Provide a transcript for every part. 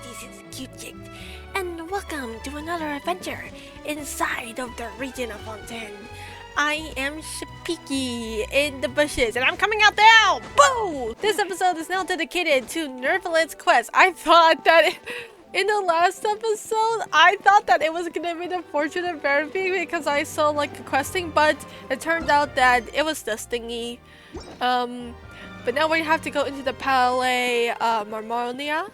ladies and cute chicks, and welcome to another adventure inside of the region of Fontaine. I am Shapiki in the bushes, and I'm coming out now! Boo! This episode is now dedicated to Neuvillette's quest. I thought that in the last episode, I thought that it was gonna be the fortunate berry because I saw like a questing, but it turned out that it was the stingy. But now we have to go into the Palais Marmonia.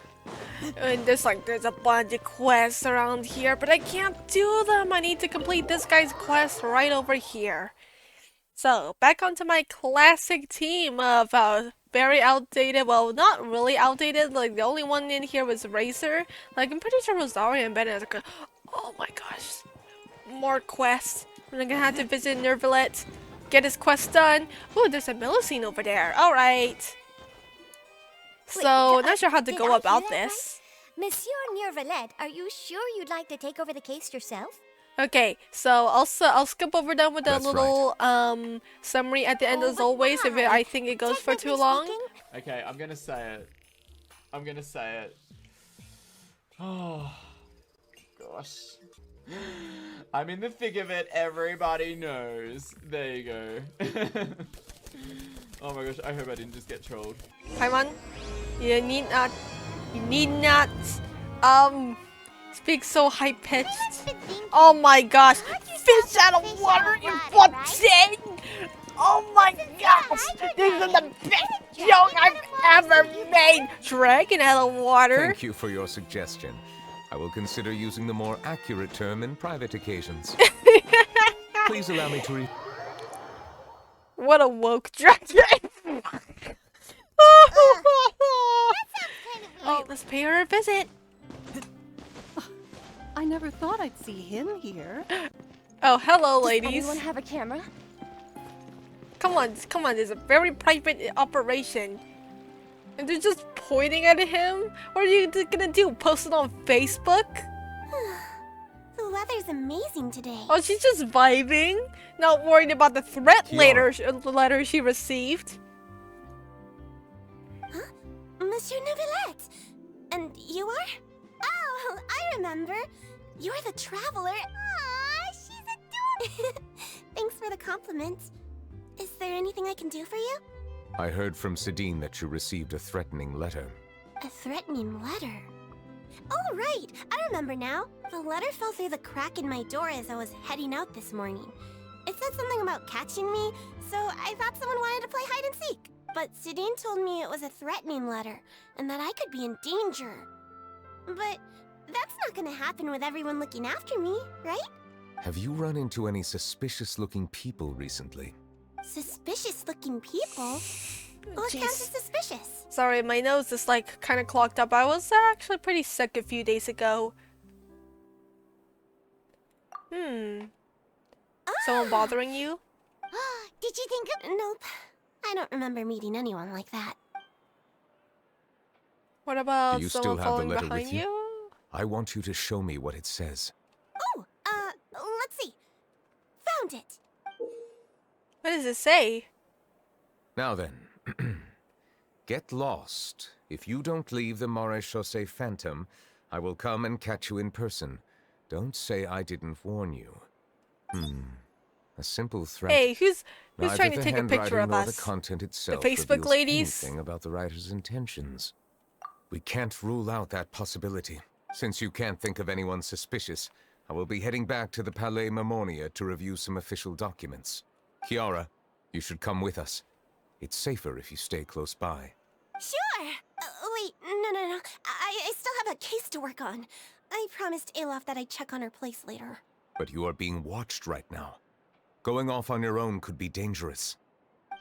And there's a bunch of quests around here, but I can't do them. I need to complete this guy's quest right over here. So, back onto my classic team of very outdated, well, not really outdated, like the only one in here was Racer. Like, I'm pretty sure Rosario and Bennett are oh my gosh. More quests. We're gonna have to visit Neuvillette, get his quest done. Ooh, there's a Melusine over there. Alright. So, not sure how to go about this. Right? Monsieur Neuvillette, are you sure you'd like to take over the case yourself? Okay, so I'll skip over them with a little summary at the end as always if I think it goes for too long. Okay, I'm gonna say it. Oh, gosh. I'm in the thick of it, everybody knows. There you go. Oh my gosh, I hope I didn't just get trolled. Paimon, you need not speak so high-pitched. Oh my gosh, fish out of water in Fontaine! Oh my gosh, this is the best joke I've ever made! Dragon out of water? Thank you for your suggestion. I will consider using the more accurate term in private occasions. Please allow me to What a woke dragon! Oh, let's pay her a visit. I never thought I'd see him here. Oh, hello, Does ladies. anyone have a camera? Come on, it's a very private operation. And they're just pointing at him? What are you gonna do, post it on Facebook? The weather's amazing today. Oh, she's just vibing? Not worried about the threat letter she received. Huh? Monsieur Neuvillette! And you are? Oh, I remember. You're the traveler. Aww, she's adorable. Thanks for the compliment. Is there anything I can do for you? I heard from Sidine that you received a threatening letter. A threatening letter? Oh, right! I remember now. The letter fell through the crack in my door as I was heading out this morning. It said something about catching me, so I thought someone wanted to play hide and seek. But Sidine told me it was a threatening letter, and that I could be in danger. But that's not gonna happen with everyone looking after me, right? Have you run into any suspicious-looking people recently? Suspicious-looking people? What counts as suspicious? Sorry, my nose is like kind of clogged up. I was actually pretty sick a few days ago. Someone bothering you? Did you think of— Nope. I don't remember meeting anyone like that. What about Do you someone still have following the letter behind with you? you? I want you to show me what it says. Oh, let's see. Found it. What does it say? Now then, get lost. If you don't leave the Maréchaussée Phantom, I will come and catch you in person. Don't say I didn't warn you. A simple threat. Hey, who's Neither trying to the take a picture handwriting of nor us? the content itself Facebook reveals ladies? anything about the writer's intentions. We can't rule out that possibility. Since you can't think of anyone suspicious, I will be heading back to the Palais Marmonia to review some official documents. Kiara, you should come with us. It's safer if you stay close by. Sure. Wait, no. I still have a case to work on. I promised Alof that I'd check on her place later. But you are being watched right now. Going off on your own could be dangerous.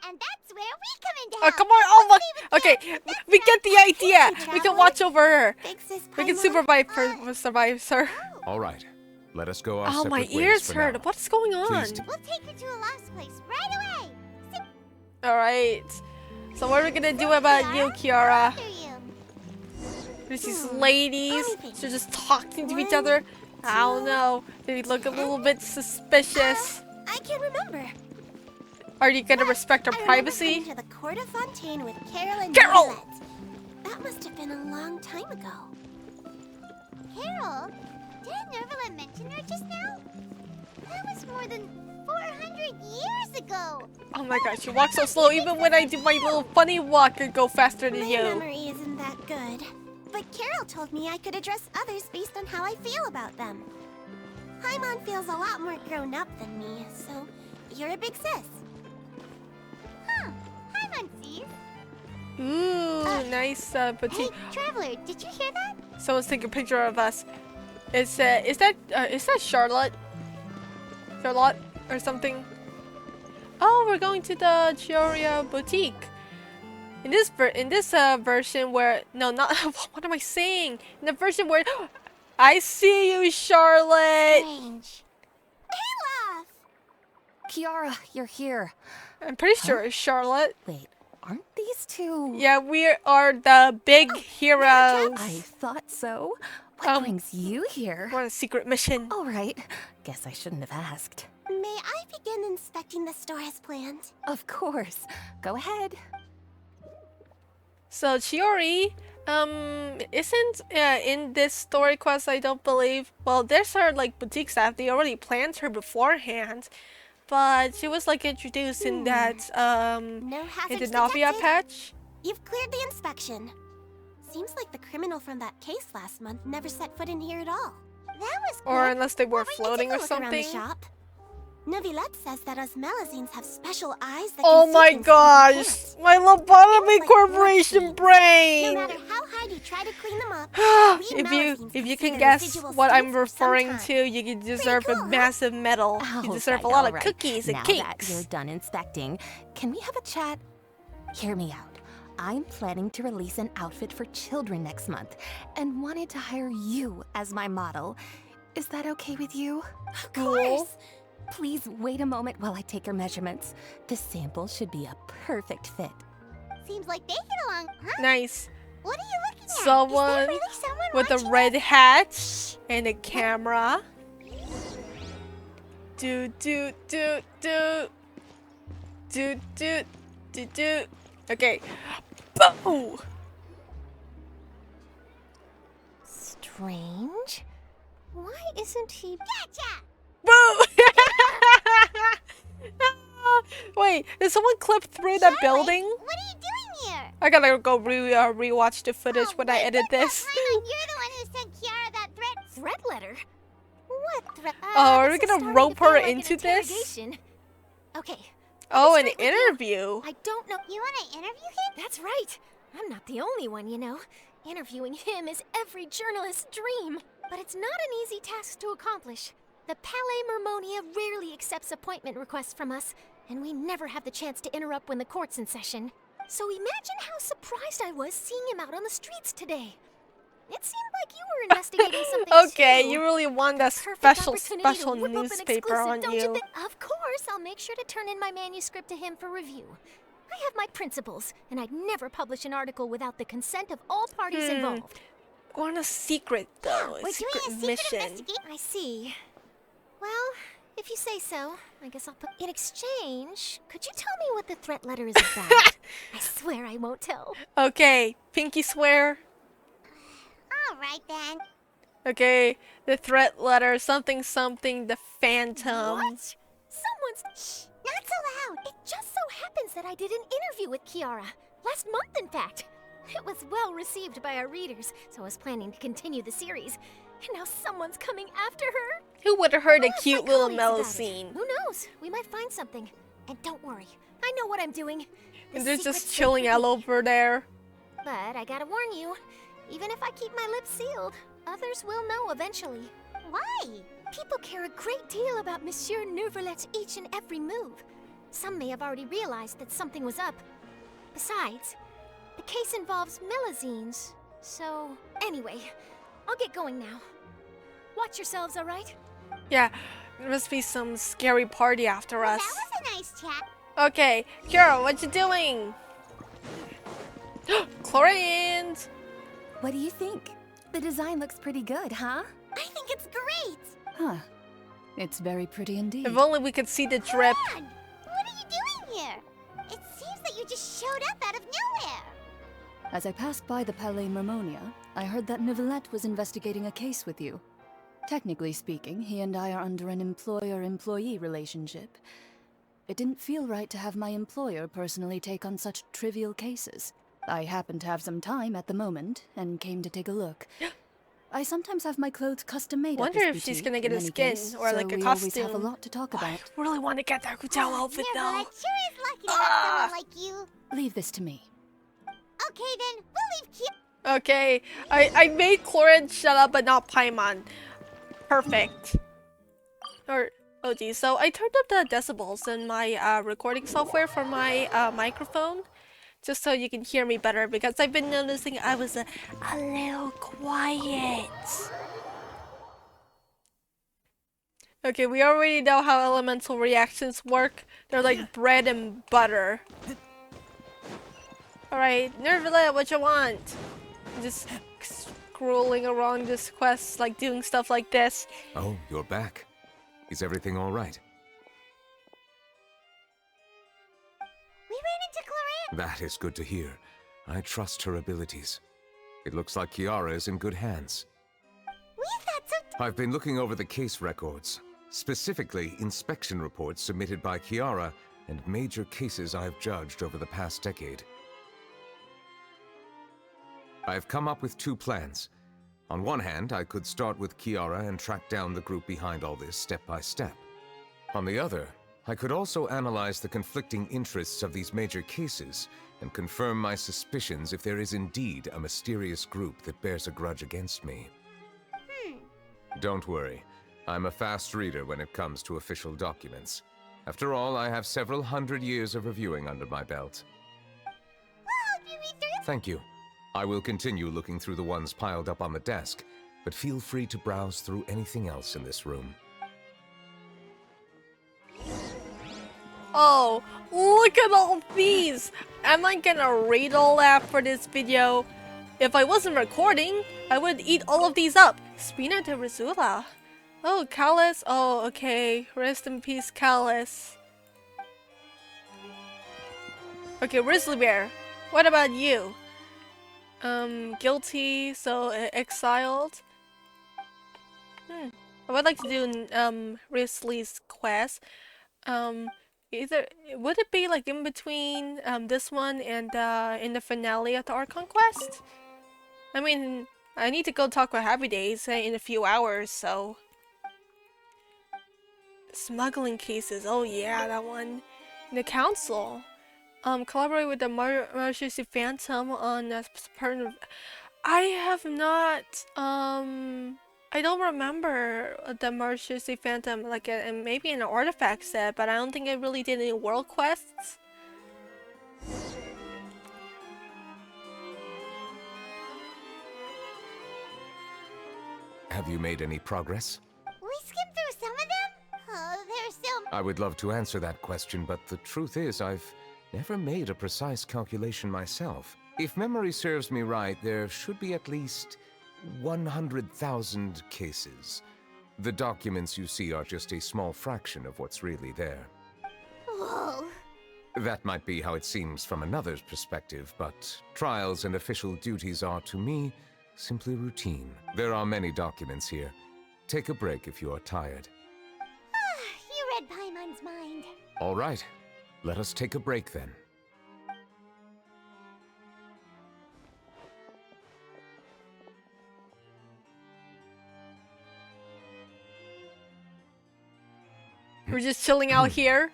And that's where we come in to Oh, help. come on! Oh my! Okay, we get the idea. We can watch over her. Thanks, Sis We can Paimon. supervise her. All right, let us go our Oh, separate my ways ears for hurt. now. What's going on? Please We'll take her to a lost place right away. All right. So what are we gonna do about you, Kiara? After you. There's these ladies. They're just talking to each other. I don't know. They look a little bit suspicious. I can't remember. Are you gonna respect our privacy? I remember coming to the Court of Fontaine with Carol and Carol! Neuvillette. That must have been a long time ago. Carol, didn't Neuvillette mention her just now? That was more than 400 years ago. Oh my gosh, you walk so slow. Even when I do my little funny walk, I go faster than My you. memory isn't that good. But Carol told me I could address others based on how I feel about them. Paimon feels a lot more grown up than me, so you're a big sis. Huh. Paimon sees. Ooh, nice boutique. Hey, Traveler, did you hear that? Someone's taking a picture of us. Is that Charlotte? Charlotte or something? Oh, we're going to the Chioria boutique. In this version where not what am I saying? In the version where I see you, Charlotte. Strange. Olaf! Kiara, you're here. I'm pretty sure it's Charlotte. Wait, aren't these two? Yeah, we are the big heroes. I thought so. What brings you here? We're on a secret mission. All right. Guess I shouldn't have asked. May I begin inspecting the store as planned? Of course. Go ahead. So Chiori, isn't in this story quest, I don't believe. Well, there's her like boutique staff. They already planned her beforehand, but she was like introduced in that No in the hazards Neuvillette detected. patch. You've cleared the inspection. Seems like the criminal from that case last month never set foot in here at all. That was Or good. unless they were Why don't you floating take a or look around the something. shop? Neuvillette says that us Melusines have special eyes that Oh can see my things gosh, that we can't. my lobotomy Like corporation blood brain. No matter how hard you try to clean them up, we Melusines if you see can the guess residual what I'm stains for some referring time. to, you deserve cool, a huh? massive medal. You deserve a lot of cookies and now cakes. that you're done inspecting, can we have a chat? Hear me out. I'm planning to release an outfit for children next month and wanted to hire you as my model. Is that okay with you? Of course. Please wait a moment while I take your measurements. The sample should be a perfect fit. Seems like they get along, huh? Nice. What are you looking at? Someone Is there really someone with a watching red us? hat and a camera. Do do do do do do do do. Okay. Boo! Strange. Why isn't he? Gotcha! Boo! Wait, did someone clip through that building? What are you doing here? I gotta go rewatch the footage when I edit this. Paimon, you're the one who sent Kiara that threat letter? What threat? Oh, are we gonna rope her into this? Okay. Oh, an straight with you. interview. I don't know. You want to interview him? That's right. I'm not the only one, you know. Interviewing him is every journalist's dream. But it's not an easy task to accomplish. The Palais Mermonia rarely accepts appointment requests from us, and we never have the chance to interrupt when the court's in session. So imagine how surprised I was seeing him out on the streets today. It seemed like you were investigating something Okay, too. you really want that Perfect special opportunity to whip up an newspaper exclusive, on don't you. think? Of course, I'll make sure to turn in my manuscript to him for review. I have my principles, and I'd never publish an article without the consent of all parties involved. We're on a secret though. We're A secret doing a secret mission. investigation. I see. Well, if you say so, I guess I'll put... In exchange, could you tell me what the threat letter is about? I swear I won't tell. Okay, pinky swear. All right then. Okay, the threat letter, something something, the Phantom. What? Someone's... Shh, not so loud. It just so happens that I did an interview with Kiara. Last month, in fact. It was well received by our readers, so I was planning to continue the series. And now someone's coming after her. Who would have heard a I'll ask cute my little colleagues about it. Melusine? Who knows? We might find something. And don't worry, I know what I'm doing. And The they're secret's just safe chilling with all me. over there. But I gotta warn you, even if I keep my lips sealed, others will know eventually. Why? People care a great deal about Monsieur Neuvillette's each and every move. Some may have already realized that something was up. Besides, the case involves Melusines. So, anyway, I'll get going now. Watch yourselves, all right? Yeah, there must be some scary party after us. That was a nice chat. Okay, Kira, what you doing? Chlorines! What do you think? The design looks pretty good, huh? I think it's great. Huh. It's very pretty indeed. If only we could see the drip. Hold on. What are you doing here? It seems that you just showed up out of nowhere. As I passed by the Palais Mermonia, I heard that Neuvillette was investigating a case with you. Technically speaking, he and I are under an employer-employee relationship. It didn't feel right to have my employer personally take on such trivial cases. I happened to have some time at the moment, and came to take a look. I sometimes have my clothes custom-made at Wonder this if boutique, she's gonna get in a any skin case, or like so a we always have a costume. lot to talk I about. really want to get that hotel outfit though. Neuvillette sure is lucky to have someone like you. Leave this to me. Okay then, we'll leave Kia. Okay, I made Clorin shut up but not Paimon. Perfect. Or, oh geez, so I turned up the decibels in my recording software for my microphone. Just so you can hear me better, because I've been noticing I was a little quiet. Okay, we already know how elemental reactions work. They're like bread and butter. Alright, Neuvillette, what you want? Just scrolling around this quest, like doing stuff like this. Oh, you're back. Is everything all right? We ran into Clorin. That is good to hear. I trust her abilities. It looks like Kiara is in good hands. We thought so. I've been looking over the case records, specifically inspection reports submitted by Kiara and major cases I've judged over the past decade. I've come up with two plans. On one hand, I could start with Kiara and track down the group behind all this step by step. On the other, I could also analyze the conflicting interests of these major cases and confirm my suspicions if there is indeed a mysterious group that bears a grudge against me. Don't worry. I'm a fast reader when it comes to official documents. After all, I have several hundred years of reviewing under my belt. We'll help you read through. Thank you. I will continue looking through the ones piled up on the desk, but feel free to browse through anything else in this room. Oh, look at all these! Am I gonna read all that for this video? If I wasn't recording, I would eat all of these up. Spina de Risula. Oh, Callus. Oh, okay. Rest in peace, Callus. Okay, Grizzly Bear. What about you? Guilty, so exiled. I would like to do Risley's quest. Either would it be like in between this one and in the finale of the Archon Quest? I mean, I need to go talk with Happy Days in a few hours, so smuggling cases. Oh yeah, that one. The council. Collaborate with the Melusine Phantom on part of. I have not. I don't remember the Melusine Phantom like maybe in an artifact set, but I don't think I really did any world quests. Have you made any progress? We skimmed through some of them. Oh, there's still. I would love to answer that question, but the truth is I've never made a precise calculation myself. If memory serves me right, there should be at least 100,000 cases. The documents you see are just a small fraction of what's really there. Whoa. That might be how it seems from another's perspective, but trials and official duties are, to me, simply routine. There are many documents here. Take a break if you are tired. You read Paimon's mind. All right. Let us take a break then. We're just chilling out here.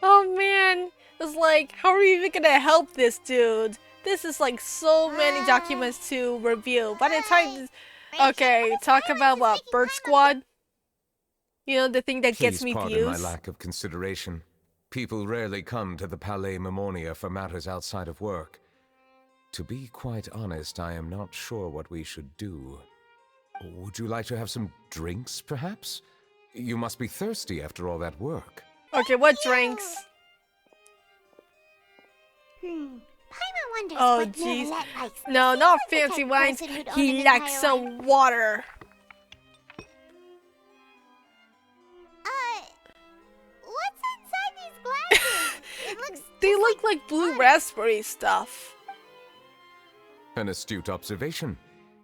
Oh man, it's like, how are we even gonna help this dude? This is like so many documents to review. By the time, okay, talk about what, Bird Squad? You know, the thing that gets me Please views. pardon my lack of consideration. People rarely come to the Palais Mermonia for matters outside of work. To be quite honest, I am not sure what we should do. Would you like to have some drinks, perhaps? You must be thirsty after all that work. Okay, what drinks? Paimon wonders Oh what jeez. Neuvillette likes. No, not He's the fancy type of wines. person who'd own He an likes entire some water. What's inside these glasses? It looks They just look like blue raspberry stuff. An astute observation.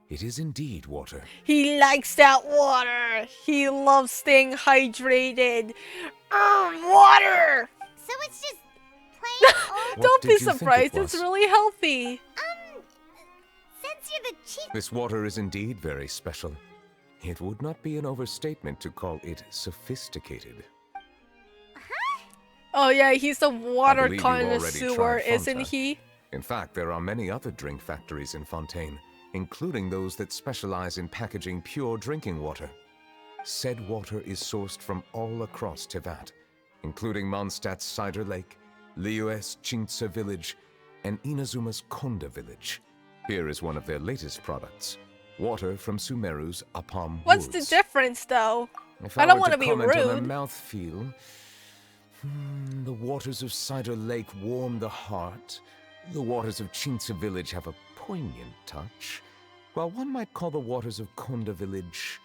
It is indeed water. He likes that water. He loves staying hydrated. Water! So it's just plain old... Don't did be you think it surprised, it's was? really healthy. Since you're the chief... This water is indeed very special. It would not be an overstatement to call it sophisticated. Oh yeah, he's a water believe you already connoisseur, tried isn't Fonta. he? In fact, there are many other drink factories in Fontaine, including those that specialize in packaging pure drinking water. Said water is sourced from all across Tevat, including Mondstadt's Cider Lake, Liyue's Chintsa village, and Inazuma's Konda village. Here is one of their latest products, water from Sumeru's Apam What's Woods. the difference though? If I don't were wanna be comment on rude. a mouthfeel, the waters of Cider Lake warm the heart. The waters of Chintsa village have a poignant touch, while one might call the waters of Konda village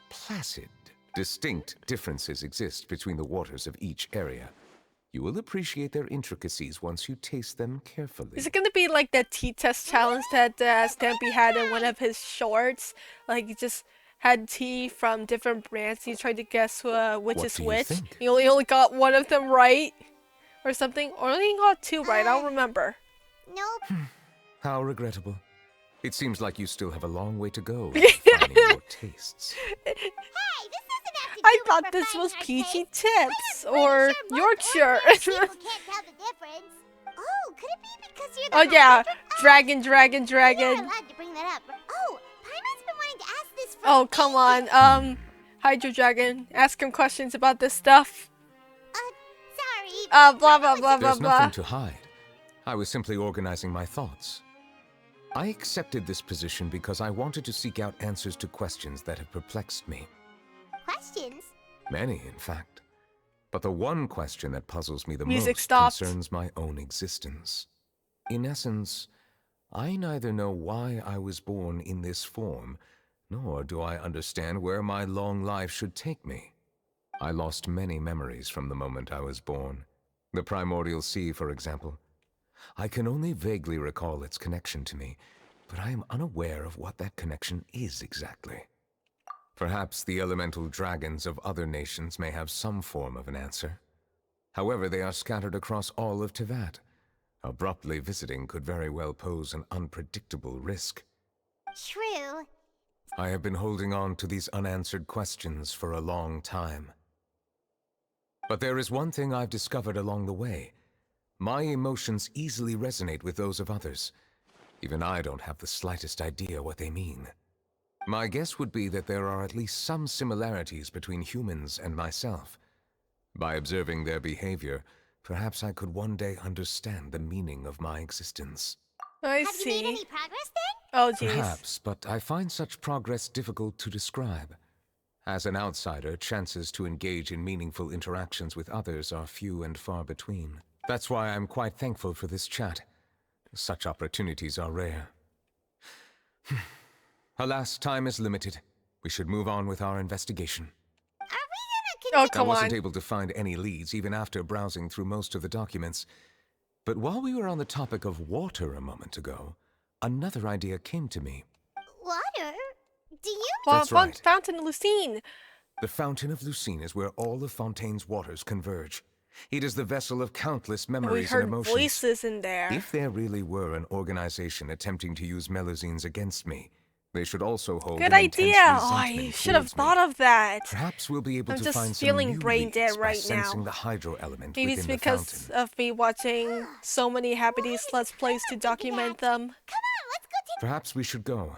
placid. Distinct differences exist between the waters of each area. You will appreciate their intricacies once you taste them carefully. Is it gonna be like that tea test challenge that Stampy had in one of his shorts? Like, he just had tea from different brands. He tried to guess which What is do you which. think? He only got one of them right, or something. Or only got two right. I don't remember. Nope. How regrettable. It seems like you still have a long way to go in refining your tastes. Hey, this doesn't have to I do with thought this refining was our peachy taste. tips We're or pretty sure Yorkshire. most ordinary people can't tell the difference. Oh, could it be because you're the Oh yeah, Hydra- dragon. You're allowed to bring that up. Oh, Paimon's been wanting to ask this for Oh come on, Hydro Dragon, ask him questions about this stuff. Sorry. Blah blah blah blah There's blah. nothing to hide. I was simply organizing my thoughts. I accepted this position because I wanted to seek out answers to questions that have perplexed me. Questions? Many, in fact. But the one question that puzzles me the Music most stopped. concerns my own existence. In essence, I neither know why I was born in this form, nor do I understand where my long life should take me. I lost many memories from the moment I was born. The primordial sea, for example. I can only vaguely recall its connection to me, but I am unaware of what that connection is exactly. Perhaps the elemental dragons of other nations may have some form of an answer. However, they are scattered across all of Tevat. Abruptly visiting could very well pose an unpredictable risk. True. I have been holding on to these unanswered questions for a long time. But there is one thing I've discovered along the way. My emotions easily resonate with those of others. Even I don't have the slightest idea what they mean. My guess would be that there are at least some similarities between humans and myself. By observing their behavior, perhaps I could one day understand the meaning of my existence. I Have you made see. any progress then? Oh jeez. Perhaps, but I find such progress difficult to describe. As an outsider, chances to engage in meaningful interactions with others are few and far between. That's why I'm quite thankful for this chat. Such opportunities are rare. Alas, time is limited. We should move on with our investigation. Are we Oh gonna I come wasn't on. able to find any leads even after browsing through most of the documents. But while we were on the topic of water a moment ago, another idea came to me. Water? Do you That's right. Fountain Lucine. The Fountain of Melusine is where all of Fontaine's waters converge. It is the vessel of countless We memories and heard emotions. voices in there. If there really were an organization attempting to use Melusines against me, they should also hold Good an intense idea. Oh, resentment I should have towards me. thought of that. Perhaps we'll be able I'm to just find some feeling new brain leads dead by right sensing now. the hydro element Maybe it's within the because fountain. of me watching so many Happy Let's Plays to document them. Come on, let's go take... Perhaps we should go.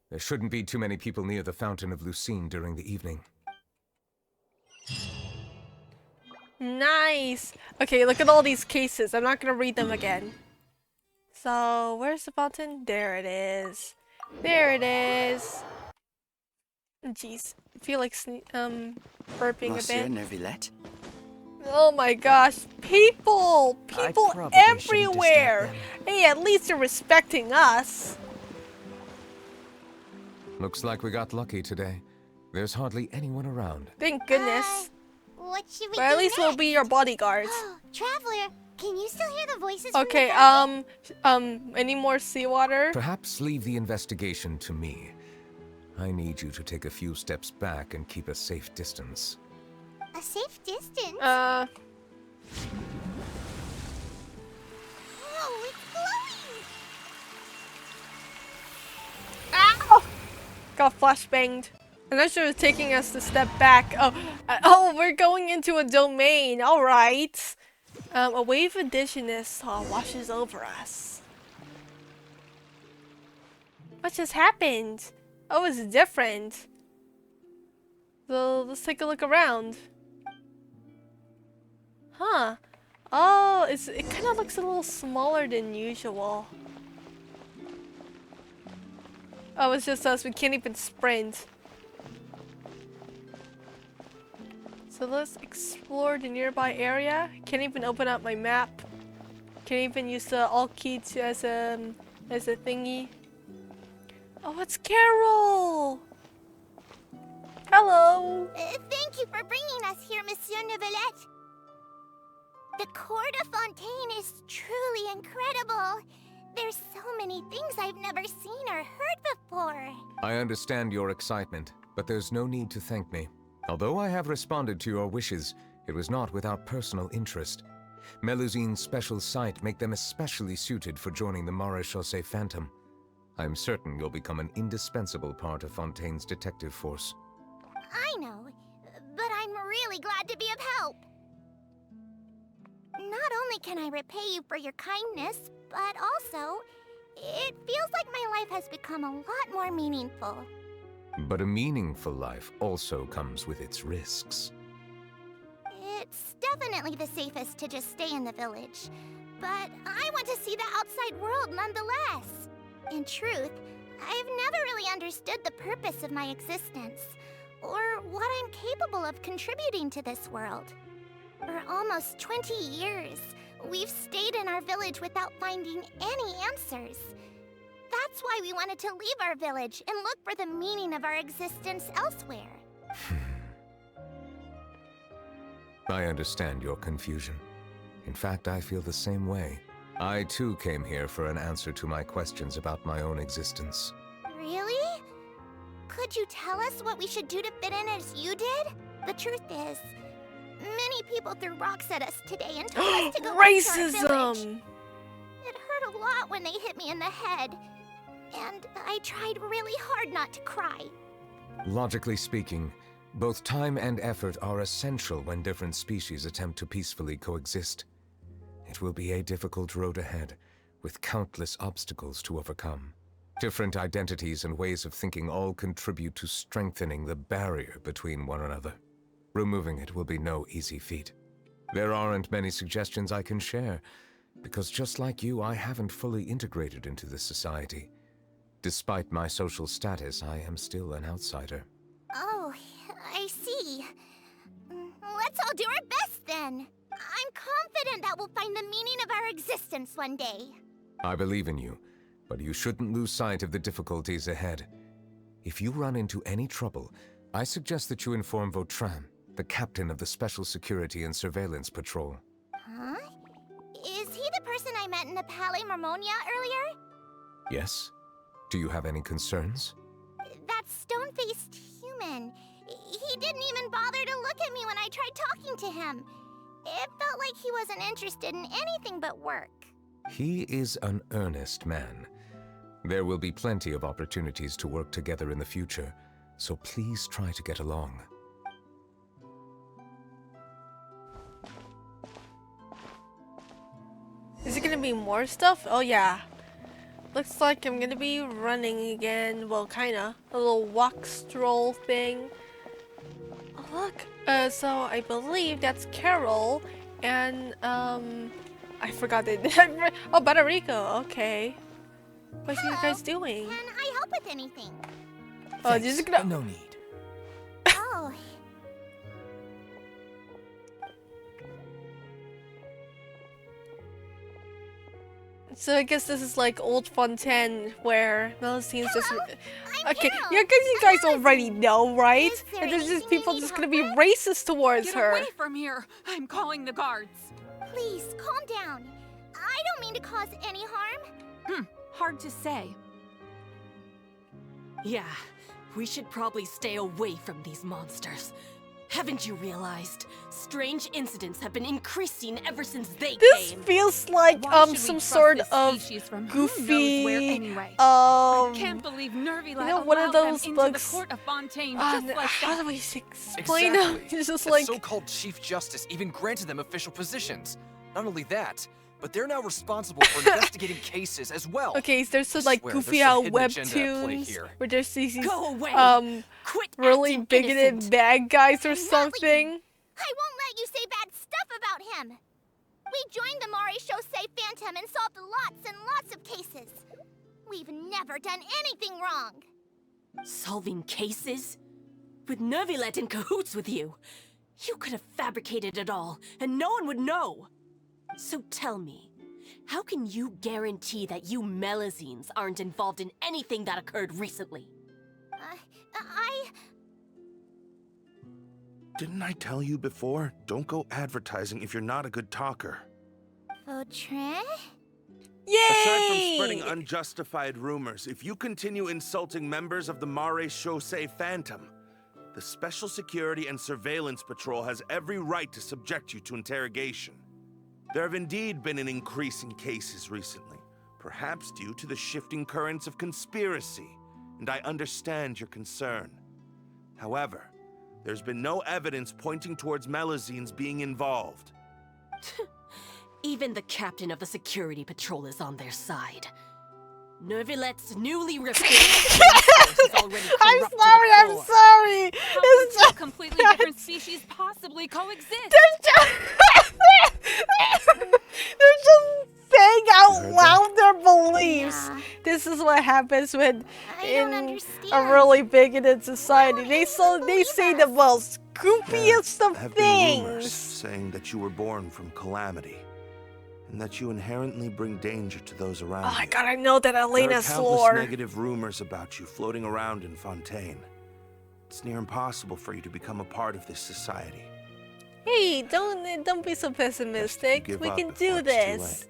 There shouldn't be too many people near the Fountain of Melusine during the evening. Nice. Okay, look at all these cases. I'm not gonna read them again. So, where's the fountain? There it is. There it is. Jeez, I feel like burping a Monsieur bit. Neuvillette? Oh my gosh, people! People probably shouldn't disturb everywhere! them. Hey, at least they're respecting us. Looks like we got lucky today. There's hardly anyone around. Thank goodness. What should we But at do least next? we'll be your bodyguards. Traveler, Can you still hear the voices? Okay, from the any more seawater? Perhaps leave the investigation to me. I need you to take a few steps back and keep a safe distance. A safe distance? Uh, Oh, it's glowing! ow! Got flashbanged. I'm not sure it's taking us to step back. Oh, we're going into a domain. All right. A wave of dizziness washes over us. What just happened? Oh, it's different. So let's take a look around. Huh. Oh, it kind of looks a little smaller than usual. Oh, it's just us. We can't even sprint. So let's explore the nearby area. Can't even open up my map. Can't even use the alt key to as a thingy. Oh, it's Carol! Hello! Thank you for bringing us here, Monsieur Neuvillette. The court of Fontaine is truly incredible. There's so many things I've never seen or heard before. I understand your excitement, but there's no need to thank me. Although I have responded to your wishes, it was not without personal interest. Melusine's special sight make them especially suited for joining the Maréchaussée Phantom. I'm certain you'll become an indispensable part of Fontaine's detective force. I know, but I'm really glad to be of help. Not only can I repay you for your kindness, but also, it feels like my life has become a lot more meaningful. But a meaningful life also comes with its risks. It's definitely the safest to just stay in the village, but I want to see the outside world nonetheless. In truth, I've never really understood the purpose of my existence, or what I'm capable of contributing to this world. For almost 20 years, we've stayed in our village without finding any answers. That's why we wanted to leave our village and look for the meaning of our existence elsewhere. I understand your confusion. In fact, I feel the same way. I too came here for an answer to my questions about my own existence. Really? Could you tell us what we should do to fit in as you did? The truth is, many people threw rocks at us today and told us to go back to our village. Racism! It hurt a lot when they hit me in the head, and I tried really hard not to cry. Logically speaking, both time and effort are essential when different species attempt to peacefully coexist. It will be a difficult road ahead, with countless obstacles to overcome. Different identities and ways of thinking all contribute to strengthening the barrier between one another. Removing it will be no easy feat. There aren't many suggestions I can share, because just like you, I haven't fully integrated into this society. Despite my social status, I am still an outsider. Oh, I see. Let's all do our best then. I'm confident that we'll find the meaning of our existence one day. I believe in you, but you shouldn't lose sight of the difficulties ahead. If you run into any trouble, I suggest that you inform Vautrin, the captain of the Special Security and Surveillance Patrol. Huh? Is he the person I met in the Palais Marmonia earlier? Yes? Do you have any concerns? That stone-faced human. He didn't even bother to look at me when I tried talking to him. It felt like he wasn't interested in anything but work. He is an earnest man. There will be plenty of opportunities to work together in the future, so please try to get along. Is it gonna be more stuff? Oh yeah. Looks like I'm gonna be running again. Well, kinda. A little walk stroll thing. Oh, look. So I believe that's Carol and I forgot the oh, Badarico. Okay. What are you guys doing? Can I help with anything? Oh, just gonna. No need. Oh. So I guess this is like old Fontaine where Melusines just. I'm Okay, Carol. yeah, because you guys already know, right? Is there And there's just anything people you just need gonna be help with? racist towards Get her. away from here! I'm calling the guards. Please, calm down. I don't mean to cause any harm. Hard to say. Yeah, we should probably stay away from these monsters. Haven't you realized? Strange incidents have been increasing ever since they This came. feels like Why should we some trust sort this of species from who knows goofy where anyway? I can't believe Neuvillette one of allowed them those into books. the court of Fontaine just like How that. do we explain Exactly. it? It's just The like so-called Chief Justice even granted them official positions. Not only that, but they're now responsible for investigating cases as well. okay, there's some I like swear, goofy there's some out hidden agenda at play webtoons here. where there's these Go away! Quit really acting bigoted innocent. bad guys or I'm not something. I won't let you say bad stuff about him. We joined the Maréchaussée Phantom and solved lots and lots of cases. We've never done anything wrong. Solving cases? With Neuvillette in cahoots with you? You could have fabricated it all, and no one would know. So tell me, how can you guarantee that you Melusines aren't involved in anything that occurred recently? Didn't I tell you before? Don't go advertising if you're not a good talker. Vautrin? Aside from Yay! spreading unjustified rumors, if you continue insulting members of the Maréchaussée Phantom, the Special Security and Surveillance Patrol has every right to subject you to interrogation. There have indeed been an increase in cases recently, perhaps due to the shifting currents of conspiracy, and I understand your concern. However, there's been no evidence pointing towards Melusines being involved. Even the captain of the security patrol is on their side. Neuvillette's newly refined force is already corrupt I'm to the sorry, I'm core. sorry. How It's could two just, completely different species possibly coexist? they're just saying out heard loud their beliefs. Yeah. This is what happens when I don't in a understand. really bigoted society Why they won't they you say believe the us? most There goofiest of have been rumors things. saying that you were born from calamity, and that you inherently bring danger to those around Oh my you. god, I know that There are Elena's countless lore. negative rumors about you floating around in Fontaine. It's near impossible for you to become a part of this society. Hey, don't be so pessimistic. give We up can before do it's too this.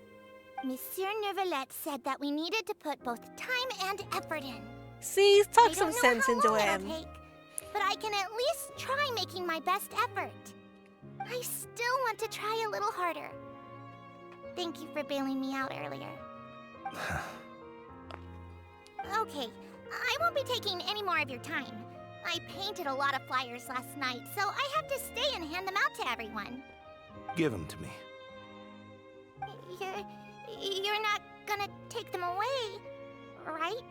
Monsieur Neuvillette said that we needed to put both time and effort in. See, I talk don't some know sense how into long him. it'll take, but I can at least try making my best effort. I still want to try a little harder. Thank you for bailing me out earlier. Okay, I won't be taking any more of your time. I painted a lot of flyers last night, so I have to stay and hand them out to everyone. Give them to me. You're not gonna take them away, right?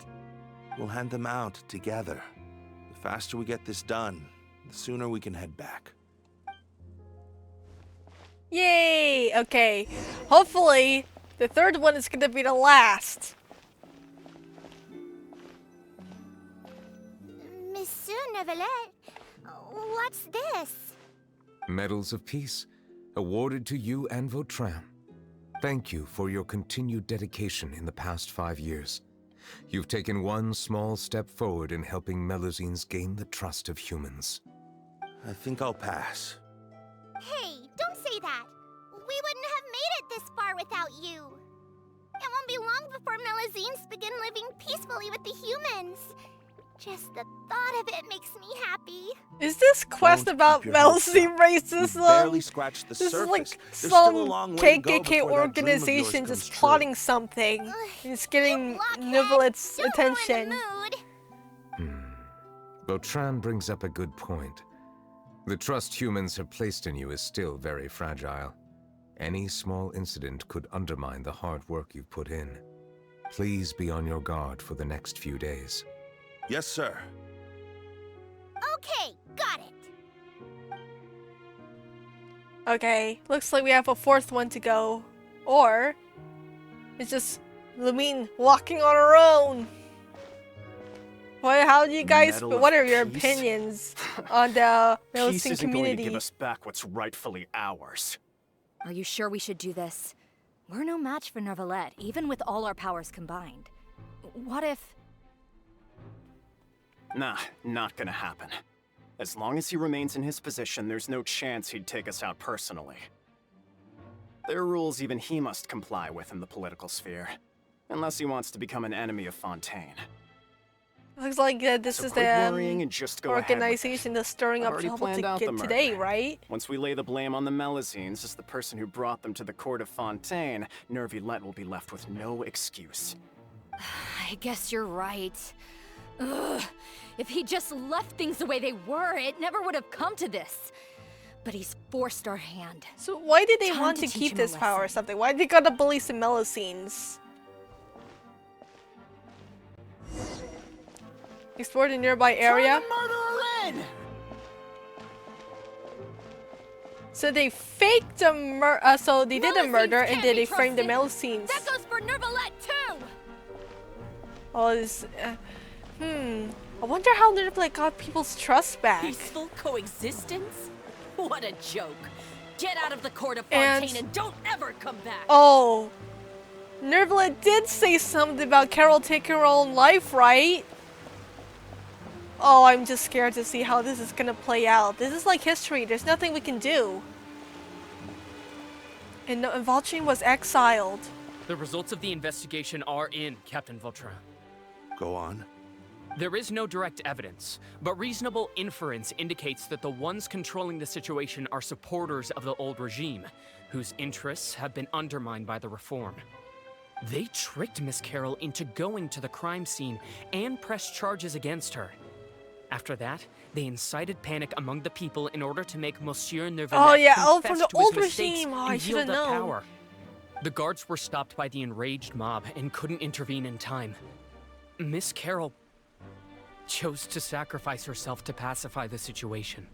We'll hand them out together. The faster we get this done, the sooner we can head back. Yay! Okay. Hopefully, the third one is gonna be the last. Monsieur Neuvillette, what's this? Medals of Peace, awarded to you and Vautrin. Thank you for your continued dedication in the past 5 years. You've taken one small step forward in helping Melusines gain the trust of humans. I think I'll pass. Hey, don't say that. We wouldn't have made it this far without you. It won't be long before Melusines begin living peacefully with the humans. Just the thought of it makes me happy. Is this quest Don't about keep your hopes Melusine up. We've racism? barely scratched the This is surface. like There's still a some long way to go KKK before that dream of yours organization comes just true. plotting something. It's getting Blockhead, Neuvillette's don't attention. ruin the mood. Vautrin brings up a good point. The trust humans have placed in you is still very fragile. Any small incident could undermine the hard work you've put in. Please be on your guard for the next few days. Yes, sir. Okay, got it. Okay, looks like we have a fourth one to go. Or, it's just Lumine walking on her own. How do you guys, Medal of what are your Peace? opinions on the Peace Melusine isn't going to community? give us back what's rightfully ours. Are you sure we should do this? We're no match for Neuvillette, even with all our powers combined. What if... Nah, not gonna happen. As long as he remains in his position, there's no chance he'd take us out personally. There are rules even he must comply with in the political sphere. Unless he wants to become an enemy of Fontaine. Looks like this So is quit the worrying and just go ahead with it. organization that's stirring I've up already trouble planned to out get the today, murder. right? Once we lay the blame on the Melusines as the person who brought them to the court of Fontaine, Neuvillette will be left with no excuse. I guess you're right. Ugh. If he just left things the way they were, it never would have come to this. But he's forced our hand. So why did they Time want to to teach keep him a this power or lesson. something? Why did they gotta bully some Melusines? Explore the nearby area. So they faked a so they did a Melusines murder and can't then be they framed the trusted. Melusines. That goes for Neuvillette too! Oh, this, I wonder how Neuvillette got people's trust back. Peaceful coexistence? What a joke. Get out of the court of And- Fontaine and don't ever come back. Oh, Neuvillette did say something about Carol taking her own life, right? Oh, I'm just scared to see how this is gonna play out. This is like history. There's nothing we can do. And Valtrin was exiled. The results of the investigation are in, Captain Vautrin. Go on. There is no direct evidence, but reasonable inference indicates that the ones controlling the situation are supporters of the old regime, whose interests have been undermined by the reform. They tricked Miss Carol into going to the crime scene and pressed charges against her. After that, they incited panic among the people in order to make Monsieur Neuvillette Oh yeah, oh from confess the to his old mistakes regime. Oh, I and should have yield up known. power. The guards were stopped by the enraged mob and couldn't intervene in time. Miss Carol chose to sacrifice herself to pacify the situation.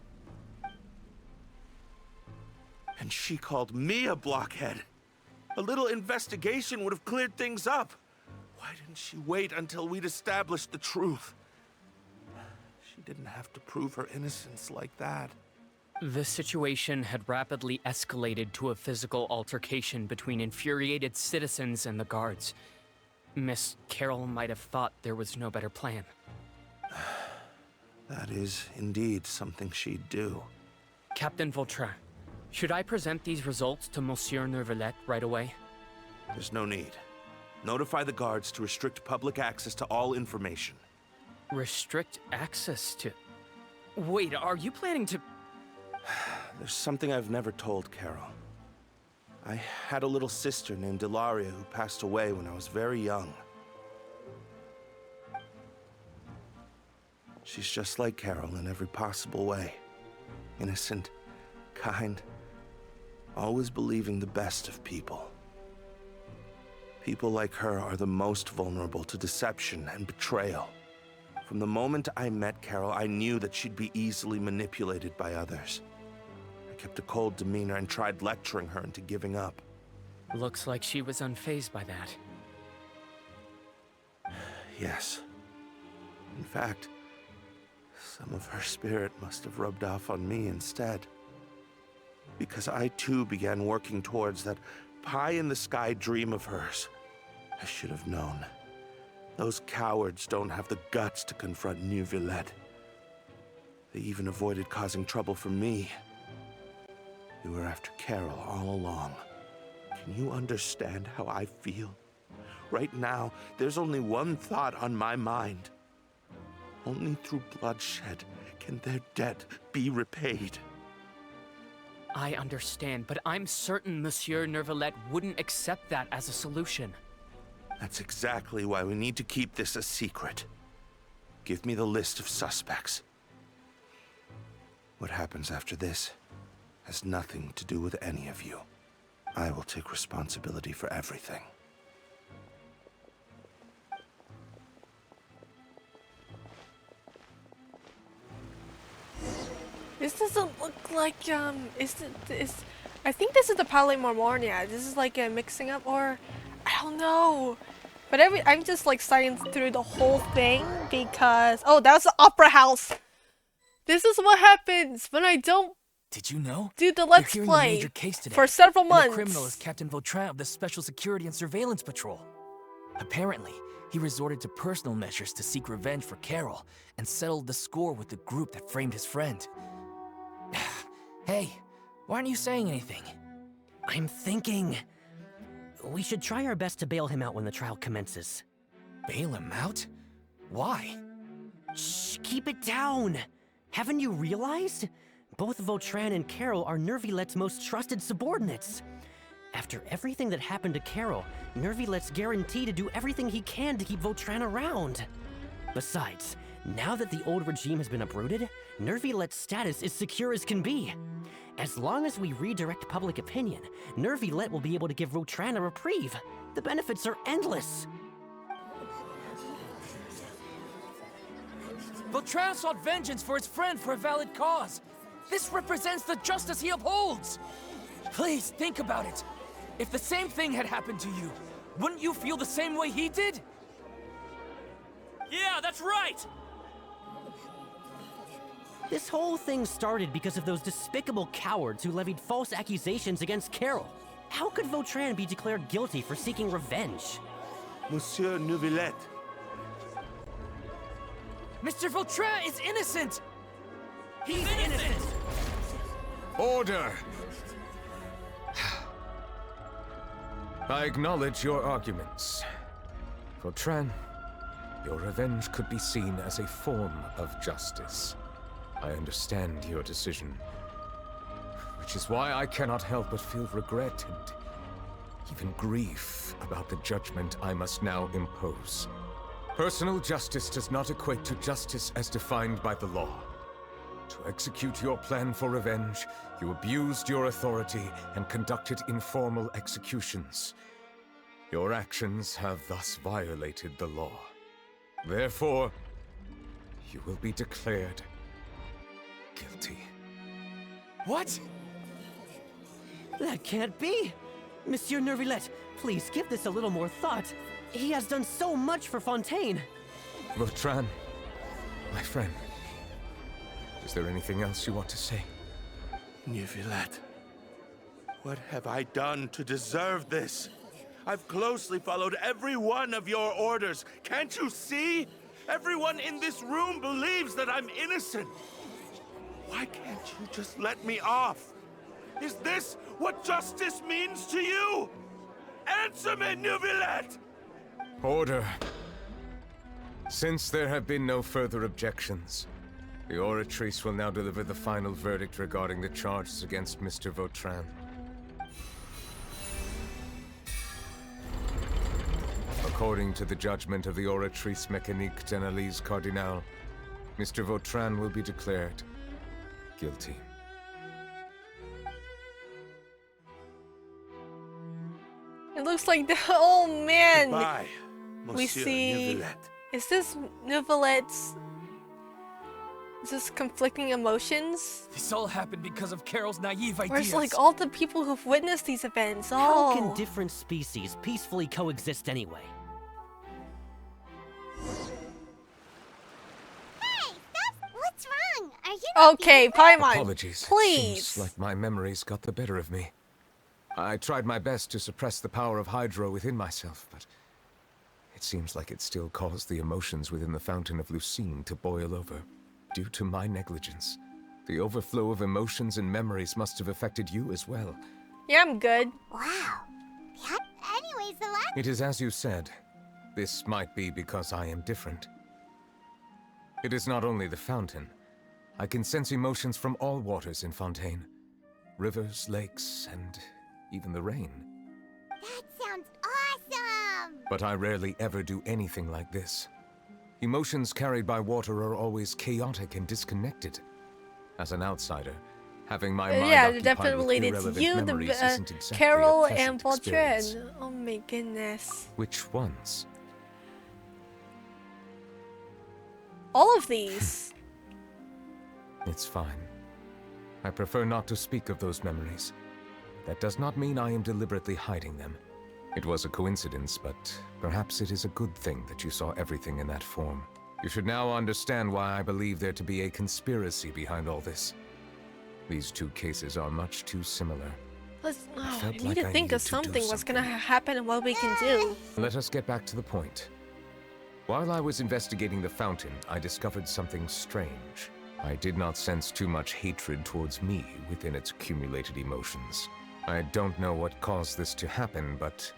And she called me a blockhead. A little investigation would have cleared things up. Why didn't she wait until we'd established the truth? She didn't have to prove her innocence like that. The situation had rapidly escalated to a physical altercation between infuriated citizens and the guards. Miss Carol might have thought there was no better plan. That is indeed something she'd do. Captain Vautrin, should I present these results to Monsieur Neuvillette right away? There's no need. Notify the guards to restrict public access to all information. Restrict access to... Wait, are you planning to... There's something I've never told Carol. I had a little sister named Ilaria who passed away when I was very young. She's just like Carol in every possible way. Innocent, kind, always believing the best of people. People like her are the most vulnerable to deception and betrayal. From the moment I met Carol, I knew that she'd be easily manipulated by others. I kept a cold demeanor and tried lecturing her into giving up. Looks like she was unfazed by that. Yes. In fact, some of her spirit must have rubbed off on me instead. Because I too began working towards that pie-in-the-sky dream of hers. I should have known. Those cowards don't have the guts to confront Neuvillette. They even avoided causing trouble for me. They were after Carol all along. Can you understand how I feel? Right now, there's only one thought on my mind. Only through bloodshed can their debt be repaid. I understand, but I'm certain Monsieur Neuvillette wouldn't accept that as a solution. That's exactly why we need to keep this a secret. Give me the list of suspects. What happens after this has nothing to do with any of you. I will take responsibility for everything. This doesn't look like I think this is the Palais Marmonia. This is like a mixing up, or I don't know. But I'm just like sighting through the whole thing because that was the opera house. This is what happens when I don't Did you know? do the They're Let's hearing a Play major case today, for several and months. the criminal is Captain Vautrin of the Special Security and Surveillance Patrol. Apparently, he resorted to personal measures to seek revenge for Carol and settled the score with the group that framed his friend. Hey, why aren't you saying anything? I'm thinking... we should try our best to bail him out when the trial commences. Bail him out? Why? Shh, keep it down! Haven't you realized? Both Vautrin and Carol are Neuvillette's most trusted subordinates. After everything that happened to Carol, Neuvillette's guaranteed to do everything he can to keep Vautrin around. Besides, now that the old regime has been uprooted, Neuvillette's status is secure as can be. As long as we redirect public opinion, Neuvillette will be able to give Vautrin a reprieve. The benefits are endless. Vautrin sought vengeance for his friend for a valid cause. This represents the justice he upholds. Please, think about it. If the same thing had happened to you, wouldn't you feel the same way he did? Yeah, that's right! This whole thing started because of those despicable cowards who levied false accusations against Carol. How could Vautrin be declared guilty for seeking revenge? Monsieur Neuvillette. Mr. Vautrin is innocent! He's innocent! Order! I acknowledge your arguments. Vautrin, your revenge could be seen as a form of justice. I understand your decision, which is why I cannot help but feel regret and even grief about the judgment I must now impose. Personal justice does not equate to justice as defined by the law. To execute your plan for revenge, you abused your authority and conducted informal executions. Your actions have thus violated the law. Therefore, you will be declared guilty. What? That can't be! Monsieur Neuvillette, please give this a little more thought. He has done so much for Fontaine. Vautrin, my friend, is there anything else you want to say? Neuvillette, what have I done to deserve this? I've closely followed every one of your orders. Can't you see? Everyone in this room believes that I'm innocent. Why can't you just let me off? Is this what justice means to you? Answer me, Neuvillette! Order. Since there have been no further objections, the Oratrice will now deliver the final verdict regarding the charges against Mr. Vautrin. According to the judgment of the Oratrice Mécanique d'Analyse Cardinal, Mr. Vautrin will be declared guilty. It looks like the oh man. Goodbye, we see. Neuvillette. Is this Neuvillette's? Is this conflicting emotions? This all happened because of Carol's naive ideas. Where's like all the people who've witnessed these events? Oh. How can different species peacefully coexist anyway? Hey, what's wrong? Are you okay, Paimon? Apologies. Please. Seems like my memories got the better of me. I tried my best to suppress the power of Hydro within myself, but it seems like it still caused the emotions within the fountain of Melusine to boil over. Due to my negligence, the overflow of emotions and memories must have affected you as well. Yeah, I'm good. Wow. Yeah, anyways, the last... It is as you said. This might be because I am different. It is not only the fountain. I can sense emotions from all waters in Fontaine. Rivers, lakes, and even the rain. That sounds awesome! But I rarely ever do anything like this. Emotions carried by water are always chaotic and disconnected. As an outsider, having my mind yeah, occupied definitely with related to irrelevant you, memories isn't exactly Carol a pleasant and experience. Vautrin. Oh my goodness. Which ones? All of these. It's fine. I prefer not to speak of those memories. That does not mean I am deliberately hiding them. It was a coincidence, but perhaps it is a good thing that you saw everything in that form. You should now understand why I believe there to be a conspiracy behind all this. These two cases are much too similar. I need to think of something what's gonna happen and what we can do. Let us get back to the point. While I was investigating the fountain, I discovered something strange. I did not sense too much hatred towards me within its accumulated emotions. I don't know what caused this to happen, but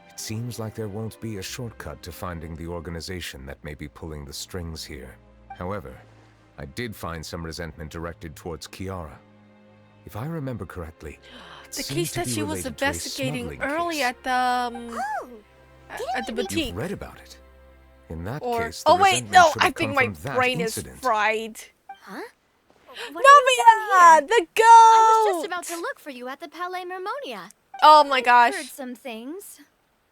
it seems like there won't be a shortcut to finding the organization that may be pulling the strings here. However, I did find some resentment directed towards Kiara. If I remember correctly, the case that she was investigating early at the boutique. You've read about it. In that Or case, the oh wait, resentment no, should I have think come my from that brain is incident. fried. Huh? Neuvillette, the goat! I was just about to look for you at the Palais Mermonia. Oh my gosh. I've heard some things,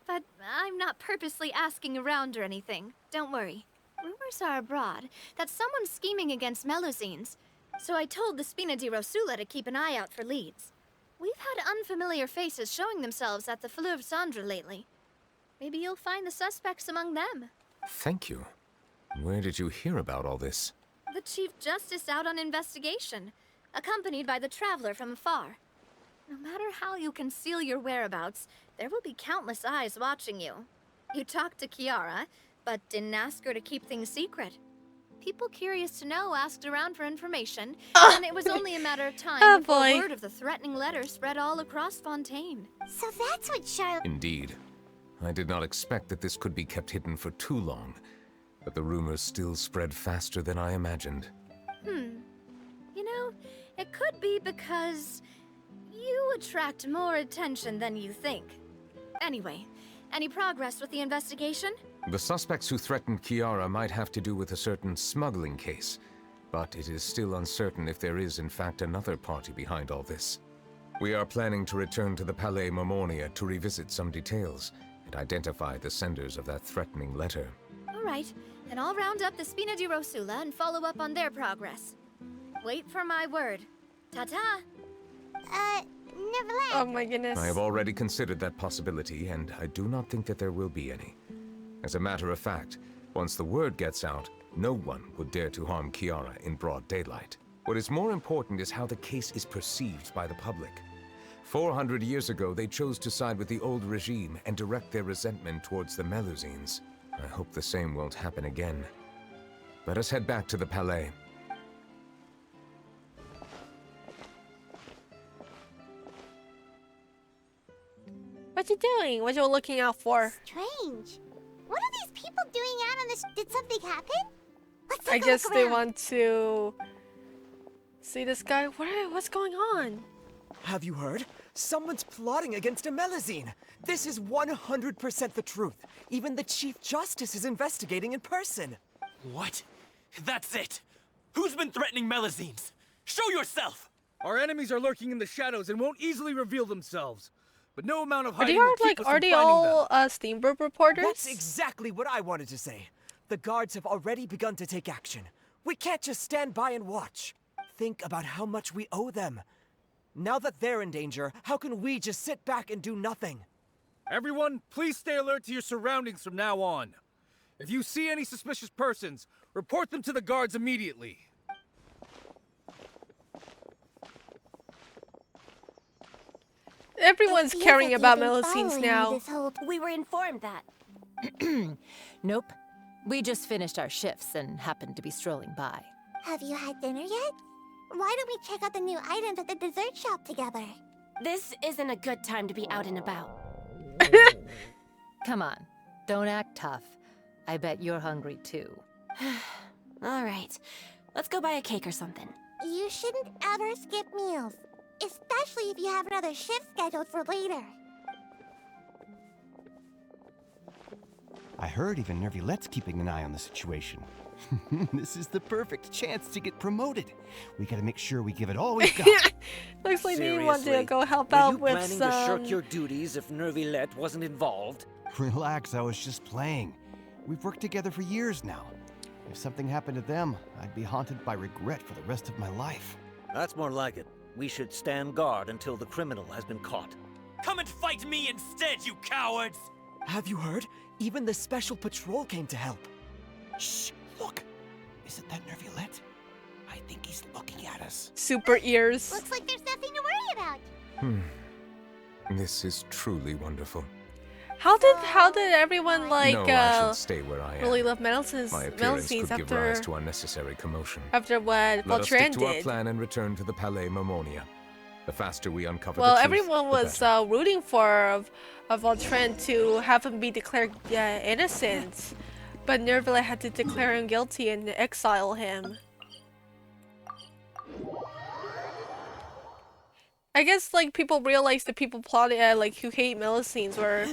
but I'm not purposely asking around or anything. Don't worry. Rumors are abroad that someone's scheming against Melusines, so I told the Spina di Rosula to keep an eye out for leads. We've had unfamiliar faces showing themselves at the Fleuve Cendre lately. Maybe you'll find the suspects among them. Thank you. Where did you hear about all this? The Chief Justice out on investigation, accompanied by the Traveler from afar. No matter how you conceal your whereabouts, there will be countless eyes watching you. You talked to Kiara, but didn't ask her to keep things secret. People curious to know asked around for information, and it was only a matter of time before word of the threatening letter spread all across Fontaine. So that's what Charlotte... Indeed. I did not expect that this could be kept hidden for too long, but the rumors still spread faster than I imagined. You know, it could be because you attract more attention than you think. Anyway, any progress with the investigation? The suspects who threatened Kiara might have to do with a certain smuggling case, but it is still uncertain if there is in fact another party behind all this. We are planning to return to the Palais Mermonia to revisit some details and identify the senders of that threatening letter. All right, then I'll round up the Spina di Rosula and follow up on their progress. Wait for my word. Ta-ta! Neuvillette. Oh my goodness. I have already considered that possibility, and I do not think that there will be any. As a matter of fact, once the word gets out, no one would dare to harm Kiara in broad daylight. What is more important is how the case is perceived by the public. 400 years ago, they chose to side with the old regime and direct their resentment towards the Melusines. I hope the same won't happen again. Let us head back to the Palais. What you doing? What you looking out for? Strange. What are these people doing out on this? Did something happen? Let's I take a guess look they around. want to see this guy. What's going on? Have you heard? Someone's plotting against a Melusine. This is 100% the truth. Even the Chief Justice is investigating in person. What? That's it! Who's been threatening Melusines? Show yourself! Our enemies are lurking in the shadows and won't easily reveal themselves. But no amount of Are they hiding will all keep like us are from they finding all them. Steamboat reporters? That's exactly what I wanted to say. The guards have already begun to take action. We can't just stand by and watch. Think about how much we owe them. Now that they're in danger, how can we just sit back and do nothing? Everyone, please stay alert to your surroundings from now on. If you see any suspicious persons, report them to the guards immediately. Everyone's caring about Melusines now. We were informed that. Nope. We just finished our shifts and happened to be strolling by. Have you had dinner yet? Why don't we check out the new items at the dessert shop together? This isn't a good time to be out and about. Come on, don't act tough. I bet you're hungry too. All right, let's go buy a cake or something. You shouldn't ever skip meals, especially if you have another shift scheduled for later. I heard even Neuvillette's keeping an eye on the situation. This is the perfect chance to get promoted. We gotta make sure we give it all we've got. Looks like they want to Seriously? go help Were out you with planning some. to shirk your duties if Neuvillette wasn't involved? Relax, I was just playing. We've worked together for years now. If something happened to them, I'd be haunted by regret for the rest of my life. That's more like it. We should stand guard until the criminal has been caught. Come and fight me instead, you cowards! Have you heard? Even the special patrol came to help. Shh, look. Isn't that Neuvillette? I think he's looking at us. Super ears. Looks like there's nothing to worry about. This is truly wonderful. How did everyone like no, I should stay where I am. really love Melusines My appearance could give rise after to unnecessary commotion. what Let us Beltran stick to our did? plan and return to the Palais Mermonia. The faster we uncover well, the truth, everyone was rooting for Fontaine to have him be declared innocent, but Neuvillette had to declare him guilty and exile him. I guess like people realized the people plotting like who hate Melusines were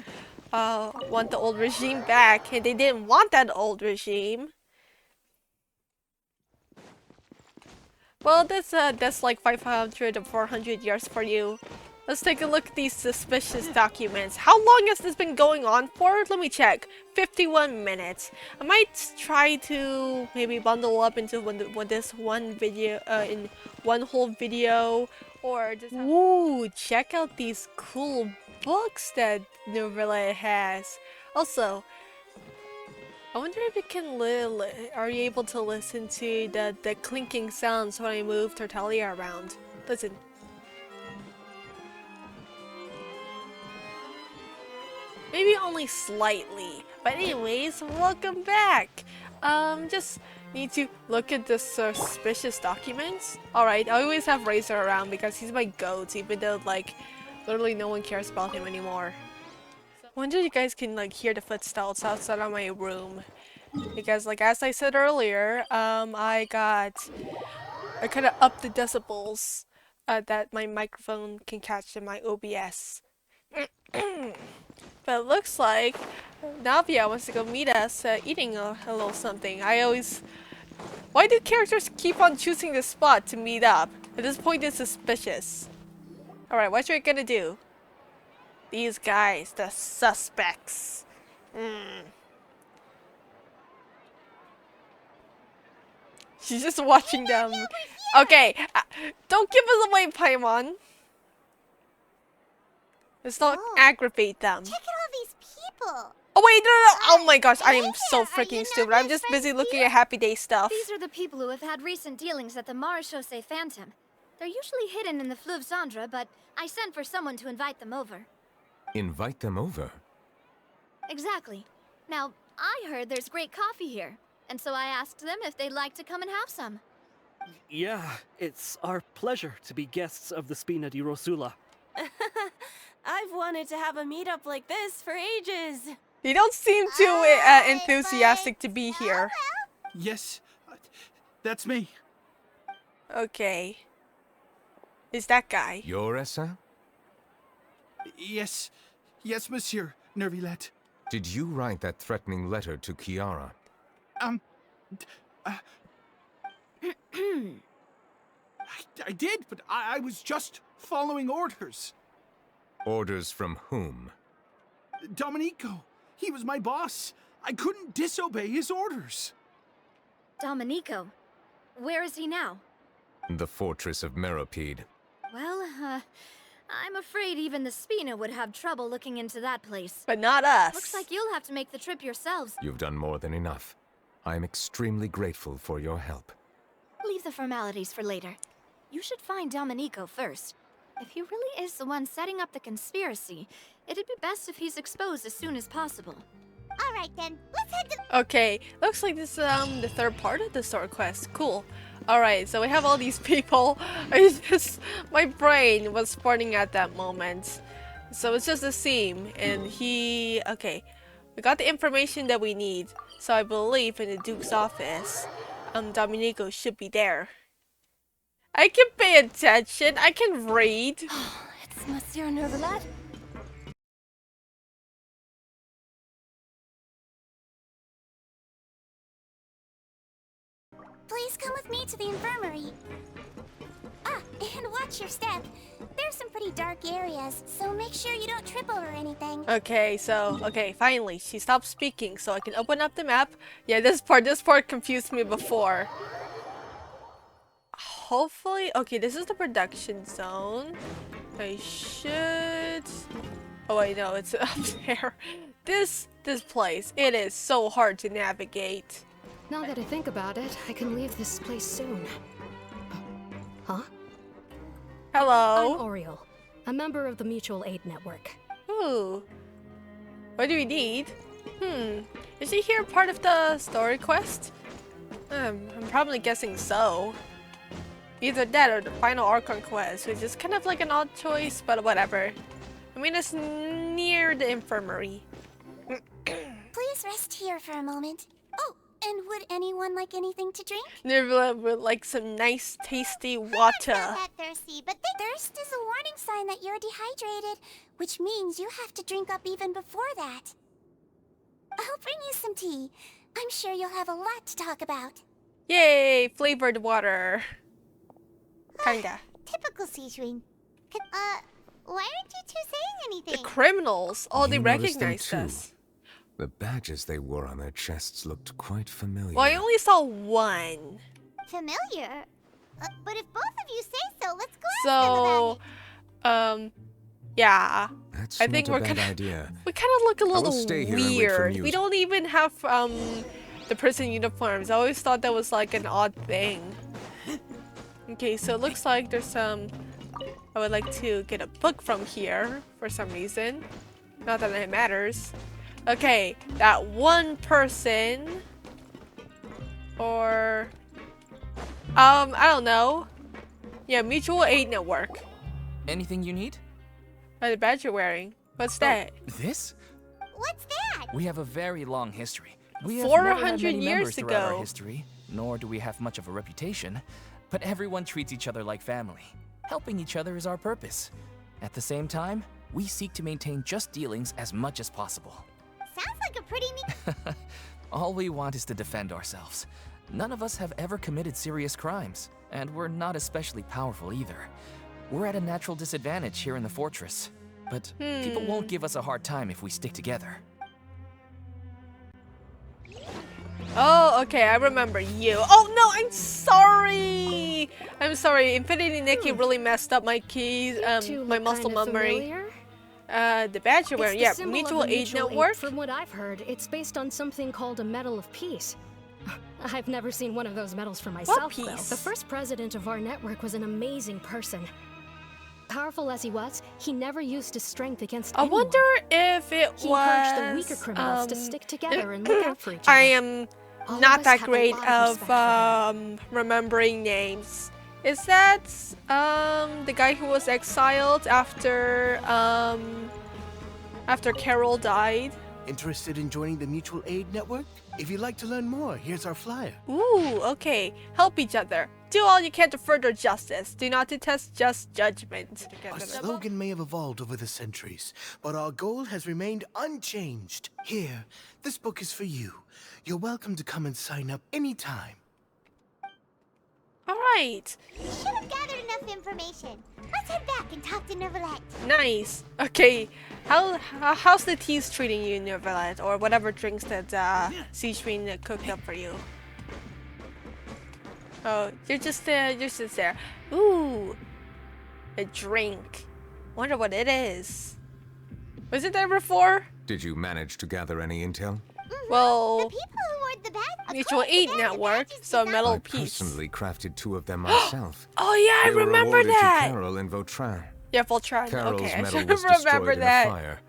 want the old regime back, and they didn't want that old regime. Well, that's like 500 or 400 years for you. Let's take a look at these suspicious documents. How long has this been going on for? Let me check. 51 minutes. I might try to maybe bundle up into this one video, in one whole video, or just have... Ooh, check out these cool books that Neuvillette has. Also, I wonder if it can are you able to listen to the clinking sounds when I move Tertalia around? Listen. Maybe only slightly. But anyways, welcome back. Just need to look at the suspicious documents. Alright, I always have Razor around because he's my goat, even though like literally no one cares about him anymore. I wonder if you guys can like hear the footsteps outside of my room. Because like as I said earlier, I kind of upped the decibels that my microphone can catch in my OBS. But it looks like Navia wants to go meet us eating a little something. Why do characters keep on choosing this spot to meet up? At this point it's suspicious. Alright, what are we gonna do? These guys, the suspects. She's just watching them. Okay, don't give us away, Paimon. Let's not aggravate them. Check out all these people. Oh wait, no. Oh my gosh, I am so freaking stupid. I'm just busy looking at Happy Day stuff. These are the people who have had recent dealings at the Maréchaussée Phantom. They're usually hidden in the Fleuve Cendre, but I sent for someone to invite them over. Invite them over? Exactly. Now, I heard there's great coffee here, and so I asked them if they'd like to come and have some. Yeah, it's our pleasure to be guests of the Spina di Rosula. I've wanted to have a meetup like this for ages. They don't seem too enthusiastic to be here. Yes, that's me. Okay. Is that guy? You're Essa? Yes, monsieur, Neuvillette. Did you write that threatening letter to Chiara? I did, but I was just following orders. Orders from whom? Domenico. He was my boss. I couldn't disobey his orders. Domenico? Where is he now? The fortress of Meropide. Well, I'm afraid even the Spina would have trouble looking into that place. But not us. Looks like you'll have to make the trip yourselves. You've done more than enough. I am extremely grateful for your help. Leave the formalities for later. You should find Domenico first. If he really is the one setting up the conspiracy, it'd be best if he's exposed as soon as possible. Alright then, let's head to... Okay, looks like this is the third part of the story quest. Cool. Alright, so we have all these people. My brain was farting at that moment. So it's just a seam, and okay. We got the information that we need. So I believe in the Duke's office, Domenico should be there. I can pay attention. I can read. It's Monsieur Neuvillette. Please come with me to the infirmary. Ah, and watch your step. There's some pretty dark areas, so make sure you don't trip over anything. Okay, finally, she stopped speaking, so I can open up the map. Yeah, this part confused me before. Hopefully, okay, this is the production zone. I should... Oh wait, no, it's up there. This place, it is so hard to navigate. Now that I think about it, I can leave this place soon. Huh? Hello? I'm Oriole, a member of the Mutual Aid Network. Ooh. What do we need? Is she here part of the story quest? I'm probably guessing so. Either that or the final Archon Quest, which is kind of like an odd choice, but whatever. I mean, it's near the infirmary. Please rest here for a moment. Oh, and would anyone like anything to drink? Neuvillette would like some nice, tasty water. I'm not that thirsty, but thirst is a warning sign that you're dehydrated, which means you have to drink up even before that. I'll bring you some tea. I'm sure you'll have a lot to talk about. Yay, flavored water. Kinda. Typical Seaweed. Why aren't you two saying anything? The criminals. Oh, they You noticed them recognized too. us. The badges they wore on their chests looked quite familiar. Well, I only saw one. Familiar? But if both of you say so, let's go ask them about it. Yeah. That's I think not a we're bad kind idea. we kind of look a I will little stay here and wait for weird. news. We don't even have the prison uniforms. I always thought that was like an odd thing. Okay, so it looks like there's some. I would like to get a book from here for some reason. Not that it matters. Okay, that one person. Or I don't know. Yeah, mutual aid network. Anything you need? The badge you're wearing. What's that? This? What's that? We have a very long history. We have 400 never had many years members throughout our ago. history, nor do we have much of a reputation. But everyone treats each other like family. Helping each other is our purpose. At the same time, we seek to maintain just dealings as much as possible. Sounds like a pretty neat... All we want is to defend ourselves. None of us have ever committed serious crimes, and we're not especially powerful either. We're at a natural disadvantage here in the fortress, but people won't give us a hard time if we stick together. Oh, okay, I remember you. Oh no, I'm sorry! I'm sorry, Infinity Nikki really messed up my keys, my muscle memory. The badge you're wearing, yeah, mutual aid network. From what I've heard, it's based on something called a Medal of Peace. I've never seen one of those medals for myself, though. The first president of our network was an amazing person. Powerful as he was, he never used his strength against anyone. I wonder if it He was... encouraged the weaker criminals to stick together and look out for each other. I am All of not us that have a great lot of of respect remembering names. Is that the guy who was exiled after Carol died? Interested in joining the Mutual Aid Network? If you'd like to learn more, here's our flyer. Ooh, okay. Help each other. Do all you can to further justice. Do not detest just judgment. Our slogan may have evolved over the centuries, but our goal has remained unchanged. Here, this book is for you. You're welcome to come and sign up anytime. Alright. We should have gathered enough information. Let's head back and talk to Neuvillette. Nice. Okay. How's the teas treating you, Neuvillette, or whatever drinks that Siegfried cooked up for you? Oh, you're just there. Ooh, a drink. Wonder what it is. Was it there before? Did you manage to gather any intel? Well, The people who wore the badge... mutual aid network, so metal I piece. personally crafted 2 of them myself. Oh yeah, I They were remember awarded that. To Carol and Vautrin. Yeah, Voltron. Carol's Okay, I medal should was destroyed remember in that. a fire.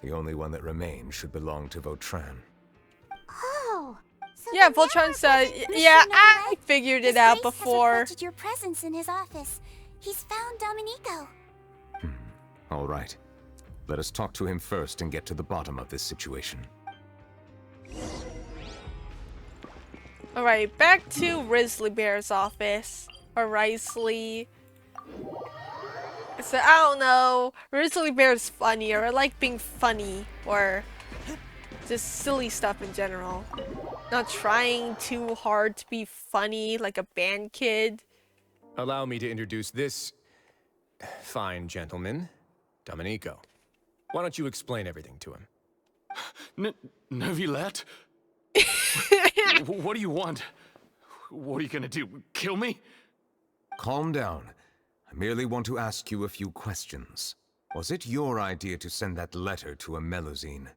The only one that remained should belong to Vautrin. Oh. So Yeah, the Voltron Neuvillette said. wasn't Yeah, Mr. I Neuvillette. figured His it out Grace has before. requested your presence in his office. He's found Domenico. All right. Let us talk to him first and get to the bottom of this situation. Alright, back to Risley Bear's office. Or Risley. So, I don't know. Risley Bear's funnier. I like being funny. Or just silly stuff in general. Not trying too hard to be funny like a band kid. Allow me to introduce this fine gentleman, Domenico. Why don't you explain everything to him? Neuvillette? What do you want? What are you gonna do? Kill me? Calm down. I merely want to ask you a few questions. Was it your idea to send that letter to a Melusine?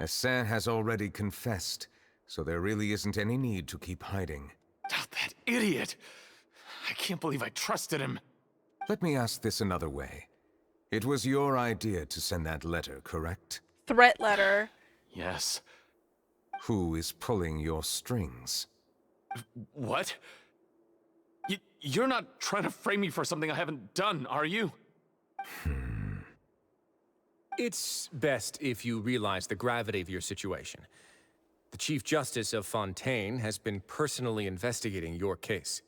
Essin has already confessed, so there really isn't any need to keep hiding. That idiot! I can't believe I trusted him. Let me ask this another way. It was your idea to send that letter, correct? Threat letter. Yes. Who is pulling your strings? What? You're not trying to frame me for something I haven't done, are you? It's best if you realize the gravity of your situation. The Chief Justice of Fontaine has been personally investigating your case.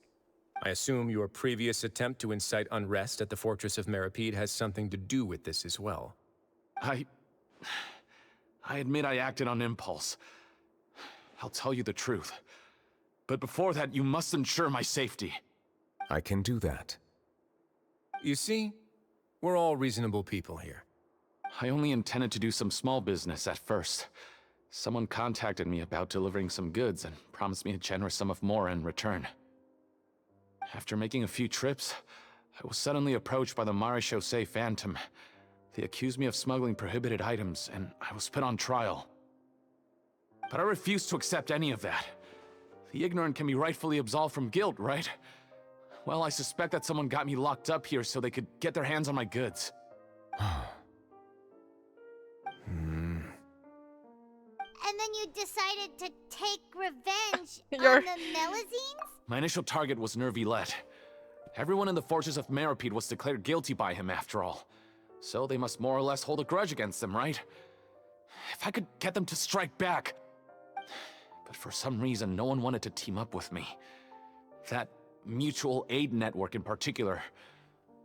I assume your previous attempt to incite unrest at the Fortress of Meropide has something to do with this as well. I admit I acted on impulse. I'll tell you the truth. But before that, you must ensure my safety. I can do that. You see, we're all reasonable people here. I only intended to do some small business at first. Someone contacted me about delivering some goods and promised me a generous sum of more in return. After making a few trips, I was suddenly approached by the Marechaussee Phantom. They accused me of smuggling prohibited items, and I was put on trial. But I refused to accept any of that. The ignorant can be rightfully absolved from guilt, right? Well, I suspect that someone got me locked up here so they could get their hands on my goods. And then you decided to take revenge on the Melusines? My initial target was Neuvillette. Everyone in the Fortress of Meropide was declared guilty by him after all. So they must more or less hold a grudge against him, right? If I could get them to strike back. But for some reason, no one wanted to team up with me. That mutual aid network in particular.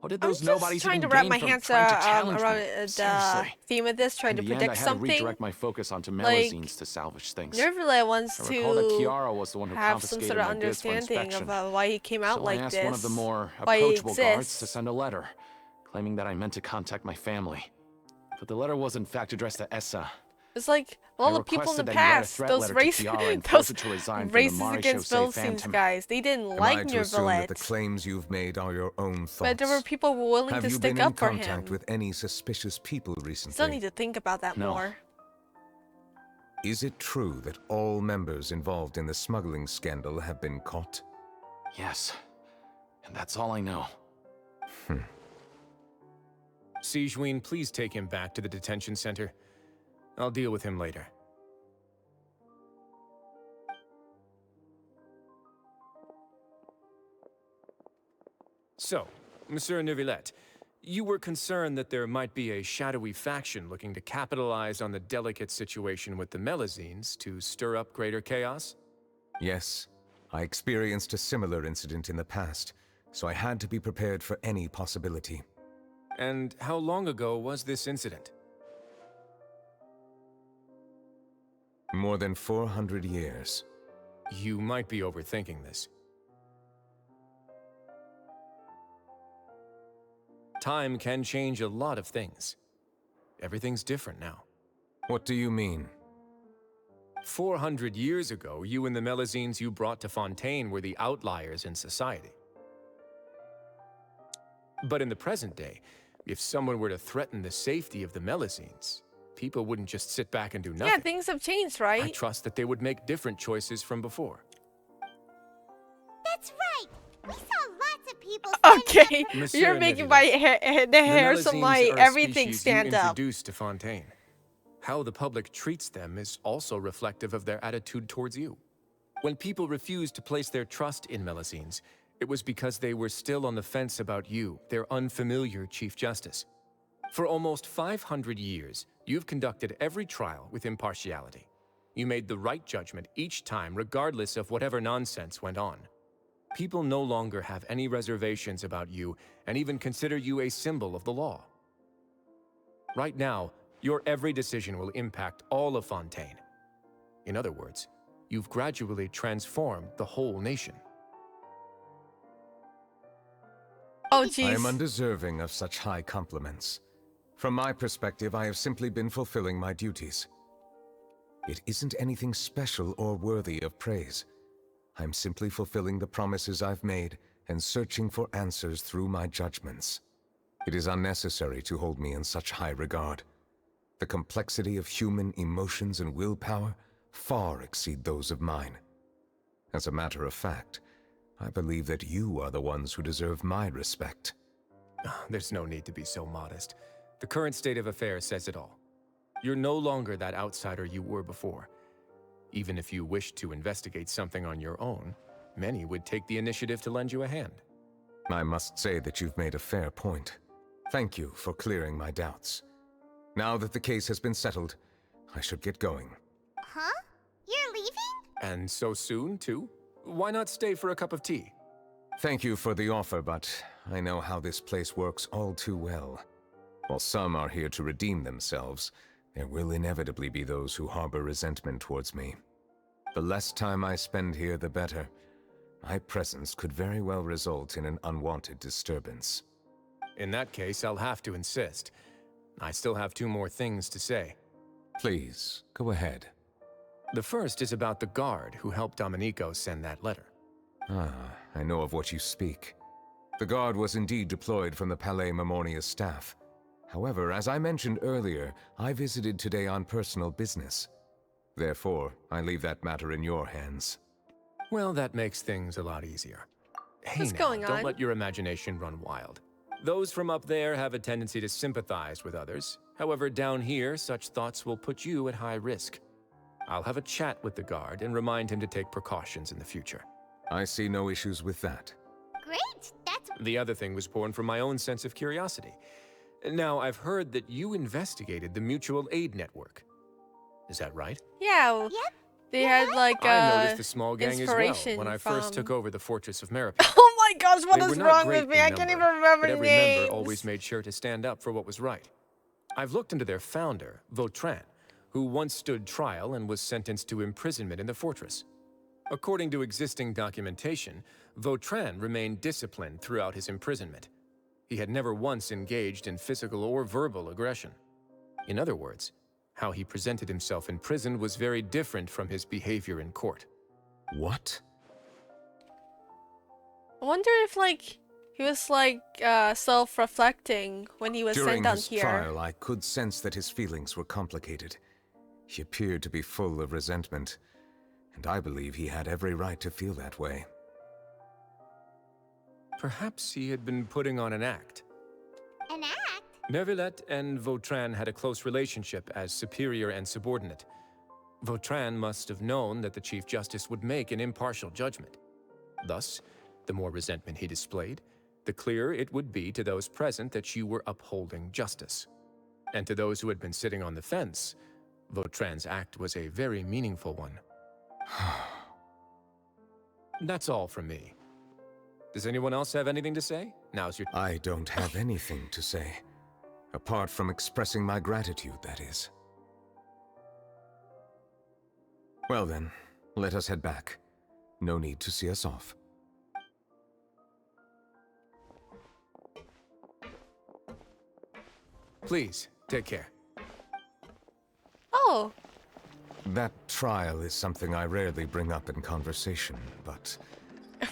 What did those nobodies trying to even wrap gain my from hands trying to challenge around me? the Seriously. theme of this, trying to In the end, predict I had something. to redirect my focus onto Like, Melusines to salvage things. Neuvillette wants I recall that to Chiara was the one who have some confiscated sort of my goods for understanding inspection. of why he came out So like I asked this. one of the more why he approachable guards exists. to send a letter, claiming that I meant to contact my family. But the letter was in fact addressed to Essa. It's like all I the people in the requested that he write a past, threat those letter to Chiara and those force her to resign from the races against Marechaussee Melusines Phantom. guys, they didn't Am like I to assume that the Neuvillette. claims you've made are your own thoughts? But there were people willing Have to you stick been in up for contact him. with any suspicious people recently? Still need to think about that No. more. Is it true that all members involved in the smuggling scandal have been caught? Yes. And that's all I know. Sigewinne, please take him back to the detention center. I'll deal with him later. So, Monsieur Neuvillette, you were concerned that there might be a shadowy faction looking to capitalize on the delicate situation with the Melusines to stir up greater chaos? Yes. I experienced a similar incident in the past, so I had to be prepared for any possibility. And how long ago was this incident? More than 400 years. You might be overthinking this. Time can change a lot of things. Everything's different now. What do you mean? 400 years ago, you and the Melusines you brought to Fontaine were the outliers in society. But in the present day, if someone were to threaten the safety of the Melusines, people wouldn't just sit back and do nothing. Yeah, things have changed, right? I trust that they would make different choices from before. That's right. We saw lots of people. Okay, Monsieur you're making Neuvillette, my hair, the hairs on my Melusines are a everything species stand you up. introduced to Fontaine. How the public treats them is also reflective of their attitude towards you. When people refused to place their trust in Melusines, it was because they were still on the fence about you, their unfamiliar Chief Justice. For almost 500 years, you've conducted every trial with impartiality. You made the right judgment each time, regardless of whatever nonsense went on. People no longer have any reservations about you and even consider you a symbol of the law. Right now, your every decision will impact all of Fontaine. In other words, you've gradually transformed the whole nation. Oh, I jeez. am undeserving of such high compliments. From my perspective, I have simply been fulfilling my duties. It isn't anything special or worthy of praise. I'm simply fulfilling the promises I've made and searching for answers through my judgments. It is unnecessary to hold me in such high regard. The complexity of human emotions and willpower far exceed those of mine. As a matter of fact, I believe that you are the ones who deserve my respect. There's no need to be so modest. The current state of affairs says it all. You're no longer that outsider you were before. Even if you wish to investigate something on your own, many would take the initiative to lend you a hand. I must say that you've made a fair point. Thank you for clearing my doubts. Now that the case has been settled, I should get going. Huh? You're leaving? And so soon, too? Why not stay for a cup of tea? Thank you for the offer, but I know how this place works all too well. While some are here to redeem themselves, there will inevitably be those who harbor resentment towards me. The less time I spend here, the better. My presence could very well result in an unwanted disturbance. In that case, I'll have to insist. I still have 2 more things to say. Please, go ahead. The first is about the guard who helped Domenico send that letter. Ah, I know of what you speak. The guard was indeed deployed from the Palais Mamornia staff. However, as I mentioned earlier, I visited today on personal business. Therefore, I leave that matter in your hands. Well, that makes things a lot easier. Hey What's now, going on? don't let your imagination run wild. Those from up there have a tendency to sympathize with others. However, down here, such thoughts will put you at high risk. I'll have a chat with the guard and remind him to take precautions in the future. I see no issues with that. Great! That's... The other thing was born from my own sense of curiosity. Now, I've heard that you investigated the mutual aid network. Is that right? Yeah. Yep. They had like I noticed the small gang as well inspiration when I first from- took over the Fortress of Meripy. Oh my gosh, what They is were not wrong great with me? in I can't number, even remember but every names. member always made sure to stand up for what was right. I've looked into their founder, Vautrin, who once stood trial and was sentenced to imprisonment in the fortress. According to existing documentation, Vautrin remained disciplined throughout his imprisonment. He had never once engaged in physical or verbal aggression. In other words, how he presented himself in prison was very different from his behavior in court. What? I wonder if like he was like self-reflecting when he was During sent on his here. trial, I could sense that his feelings were complicated. He appeared to be full of resentment, and I believe he had every right to feel that way. Perhaps he had been putting on an act. An act? Neuvillette and Vautrin had a close relationship as superior and subordinate. Vautrin must have known that the Chief Justice would make an impartial judgment. Thus, the more resentment he displayed, the clearer it would be to those present that you were upholding justice. And to those who had been sitting on the fence, Vautrin's act was a very meaningful one. That's all from me. Does anyone else have anything to say? Now's your... I don't have anything to say. Apart from expressing my gratitude, that is. Well then, let us head back. No need to see us off. Please, take care. Oh. That trial is something I rarely bring up in conversation, but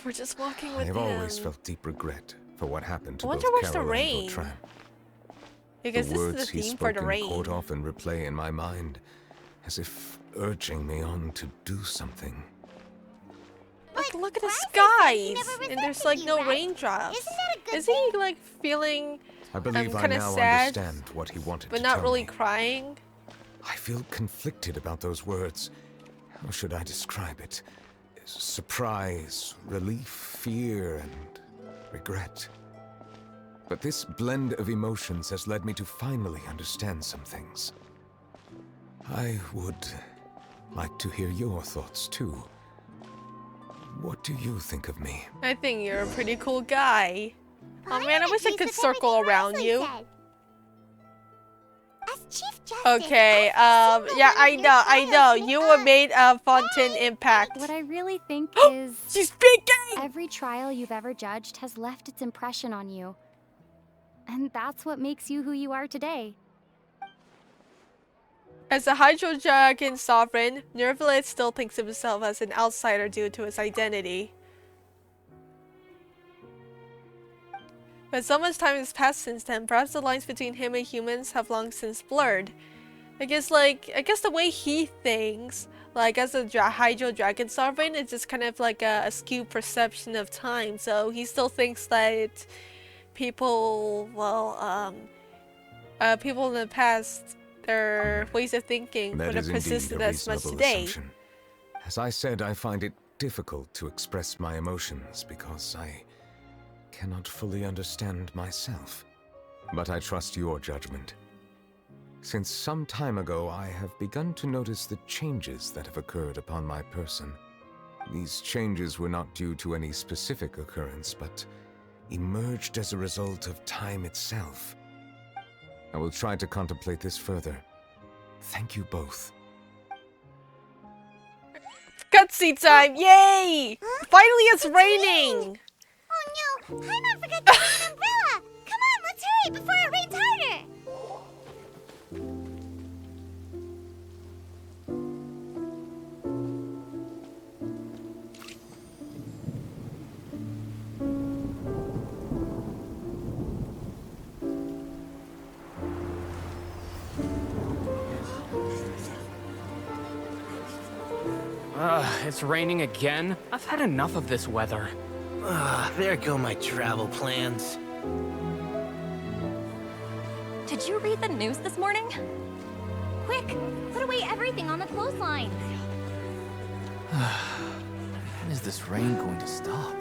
We're just walking with I have him. always felt deep regret for what happened to I both wonder where's the Carol rain? and Vautrin. Because The this words is the he theme for spoke the in rain. court often replay in my mind, as if urging me on to do something. Look at the he skies, never and there's resented like you, no right? raindrops. Isn't that a good Is he like feeling I believe I kinda now sad, understand what he wanted but to not tell really me. crying? I feel conflicted about those words. How should I describe it? Surprise, relief, fear, and regret. But this blend of emotions has led me to finally understand some things. I would like to hear your thoughts too. What do you think of me? I think you're a pretty cool guy. Oh man, I wish I could circle around you. As Chief Justice, Okay, yeah, I know. You were made of Fontaine Impact. What I really think is... She's speaking! Every trial you've ever judged has left its impression on you. And that's what makes you who you are today. As a Hydro Dragon sovereign, Neuvillette still thinks of himself as an outsider due to his identity. But so much time has passed since then, perhaps the lines between him and humans have long since blurred. I guess the way he thinks, like as a Hydro Dragon sovereign, it's just kind of like a skewed perception of time. So he still thinks that people, people in the past, their ways of thinking That would have is indeed persisted a as much reasonable today. assumption. As I said, I find it difficult to express my emotions because I cannot fully understand myself. But I trust your judgment. Since some time ago, I have begun to notice the changes that have occurred upon my person. These changes were not due to any specific occurrence, but emerged as a result of time itself. I will try to contemplate this further. Thank you both. Cutscene time! Yay! Finally, it's raining! Oh no! Paimon forgot to bring an umbrella! Come on, let's hurry before it rains harder! It's raining again? I've had enough of this weather. There go my travel plans. Did you read the news this morning? Quick, put away everything on the clothesline. When is this rain going to stop?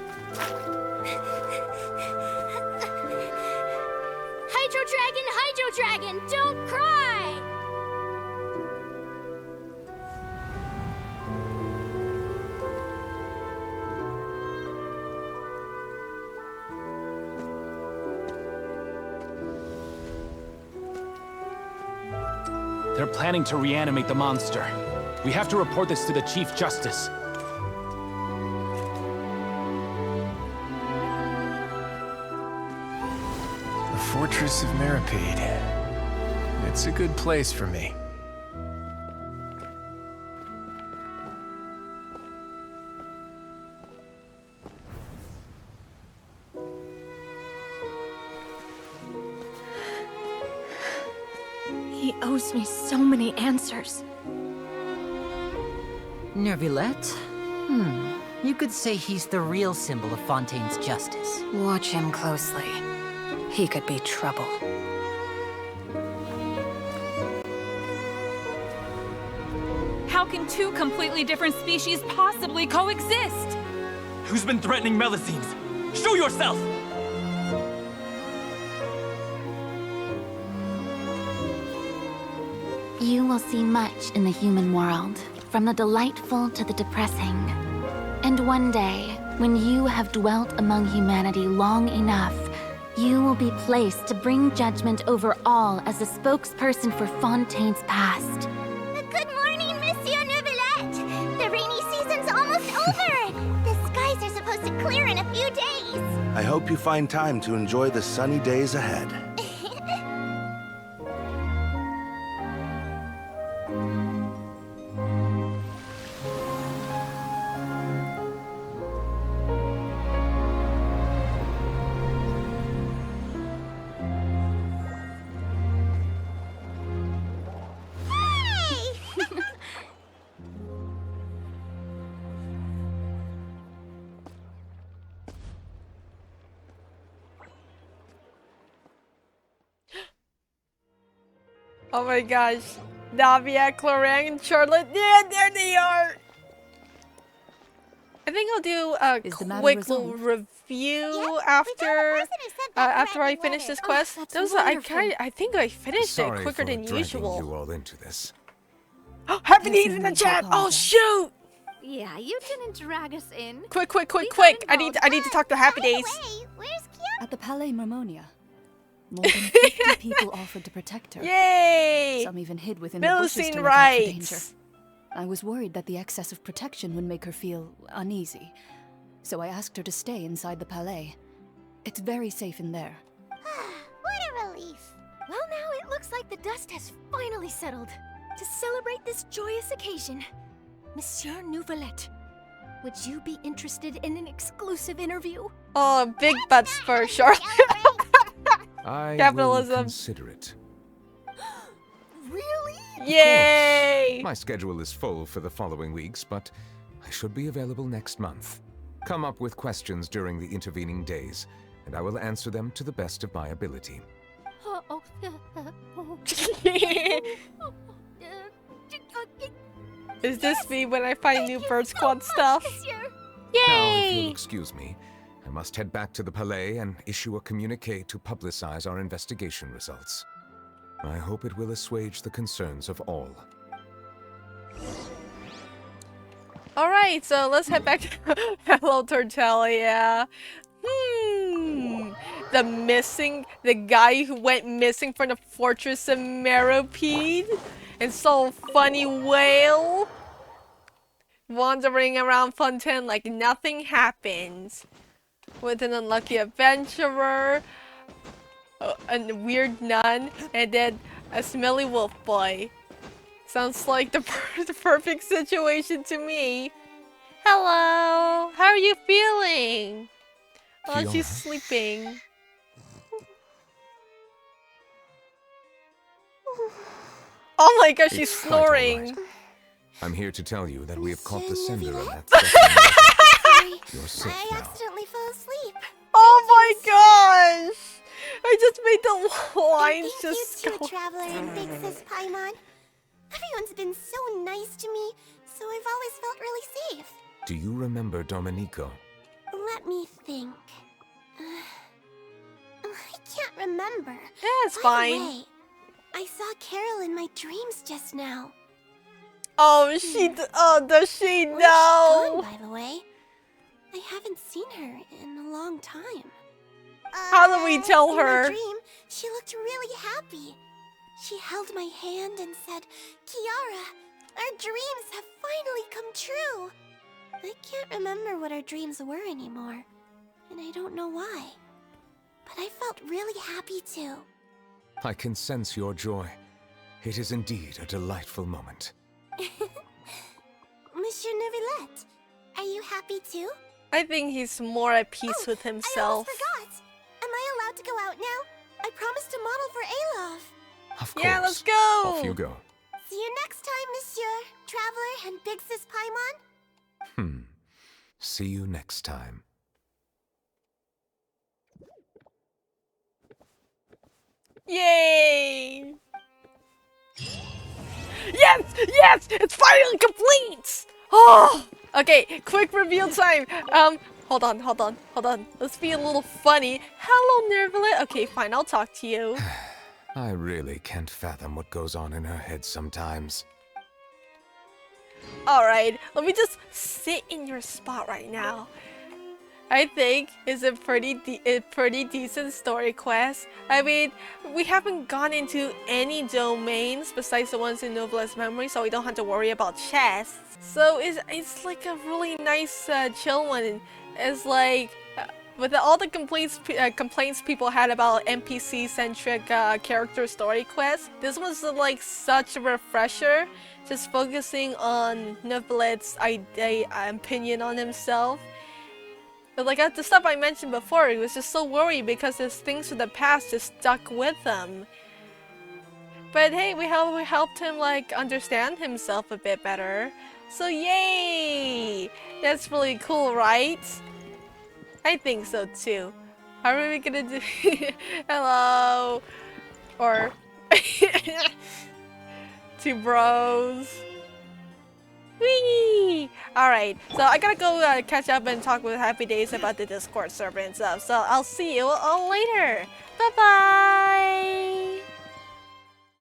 Hydro Dragon, don't cry! They're planning to reanimate the monster. We have to report this to the Chief Justice. The Fortress of Meripede. It's a good place for me. He owes me so many answers. Neuvillette? You could say he's the real symbol of Fontaine's justice. Watch him closely. He could be trouble. How can two completely different species possibly coexist? Who's been threatening Melusines? Show yourself! You will see much in the human world, from the delightful to the depressing. And one day, when you have dwelt among humanity long enough, you will be placed to bring judgment over all as a spokesperson for Fontaine's past. Good morning, Monsieur Neuvillette! The rainy season's almost over! The skies are supposed to clear in a few days! I hope you find time to enjoy the sunny days ahead. Oh my gosh. Navia, Clorang, and Charlotte. Yeah, there they are! I think I'll do a quick little review after I finish this quest. I think I finished it quicker than usual. You all into this. Happy Days in the chat! Oh shoot! Yeah, you didn't drag us in. Quick! I need to talk to Happy Days. At the Palais Marmonia, more than 50 people offered to protect her. Yay! Some even hid within the bushes Melusine to look out for danger. rights. I was worried that the excess of protection would make her feel uneasy, so I asked her to stay inside the Palais. It's very safe in there. What a relief! Well, now it looks like the dust has finally settled. To celebrate this joyous occasion, Monsieur Neuvillette, would you be interested in an exclusive interview? Oh, big butts for Charlotte. I Capitalism. will consider it. Really? Yay! My schedule is full for the following weeks, but I should be available next month. Come up with questions during the intervening days, and I will answer them to the best of my ability. Is this me when I find new bird squad stuff? Now, if Yay! you'll excuse me, I must head back to the Palais and issue a communique to publicize our investigation results. I hope it will assuage the concerns of all. Alright, so let's head back to Hello Tortella. The guy who went missing from the fortress of Meropide and saw a funny whale wandering around Fontaine like nothing happened. With an unlucky adventurer, a weird nun, and then a smelly wolf boy. Sounds like the perfect situation to me. Hello, how are you feeling? Oh, she's sleeping. Oh my gosh, she's snoring. I'm here to tell you that we have caught the sender of that second. You're safe I now. accidentally fell asleep. Oh my gosh! I just made the lines just Thank you go. too, Traveler and Big Sis Paimon. Everyone's been so nice to me, so I've always felt really safe. Do you remember Domenico? Let me think. I can't remember. Yeah, it's By the fine. way, I saw Carol in my dreams just now. Oh, does she Where's she know? gone, by the way? I haven't seen her in a long time. How do we tell In my her? dream, she looked really happy. She held my hand and said, "Kiara, our dreams have finally come true." I can't remember what our dreams were anymore, and I don't know why. But I felt really happy too. I can sense your joy. It is indeed a delightful moment. Monsieur Neuvillette, are you happy too? I think he's more at peace with I himself. almost forgot. Am I allowed to go out now? I promised to model for Alof. Of course. Yeah, let's go. Off you go. See you next time, Monsieur, Traveler, and Big Sis Paimon. See you next time. Yay! Yes! Yes! It's finally complete! Oh! Okay, quick reveal time. Hold on. Let's be a little funny. Hello, Neuvillette. Okay, fine, I'll talk to you. I really can't fathom what goes on in her head sometimes. Alright, let me just sit in your spot right now. I think it's a pretty decent story quest. I mean, we haven't gone into any domains besides the ones in Neuvillette's memory, so we don't have to worry about chests. So it's like a really nice, chill one. It's like, with all the complaints people had about NPC-centric character story quests, this was like such a refresher. Just focusing on Neuvillette's opinion on himself. But like the stuff I mentioned before, he was just so worried because his things from the past just stuck with him. But hey, we helped him like understand himself a bit better. So yay! That's really cool, right? I think so too. How are we gonna do? Hello, or two bros. Whee! Alright, so I gotta go catch up and talk with Happy Days about the Discord server and stuff. So I'll see you all later. Bye bye!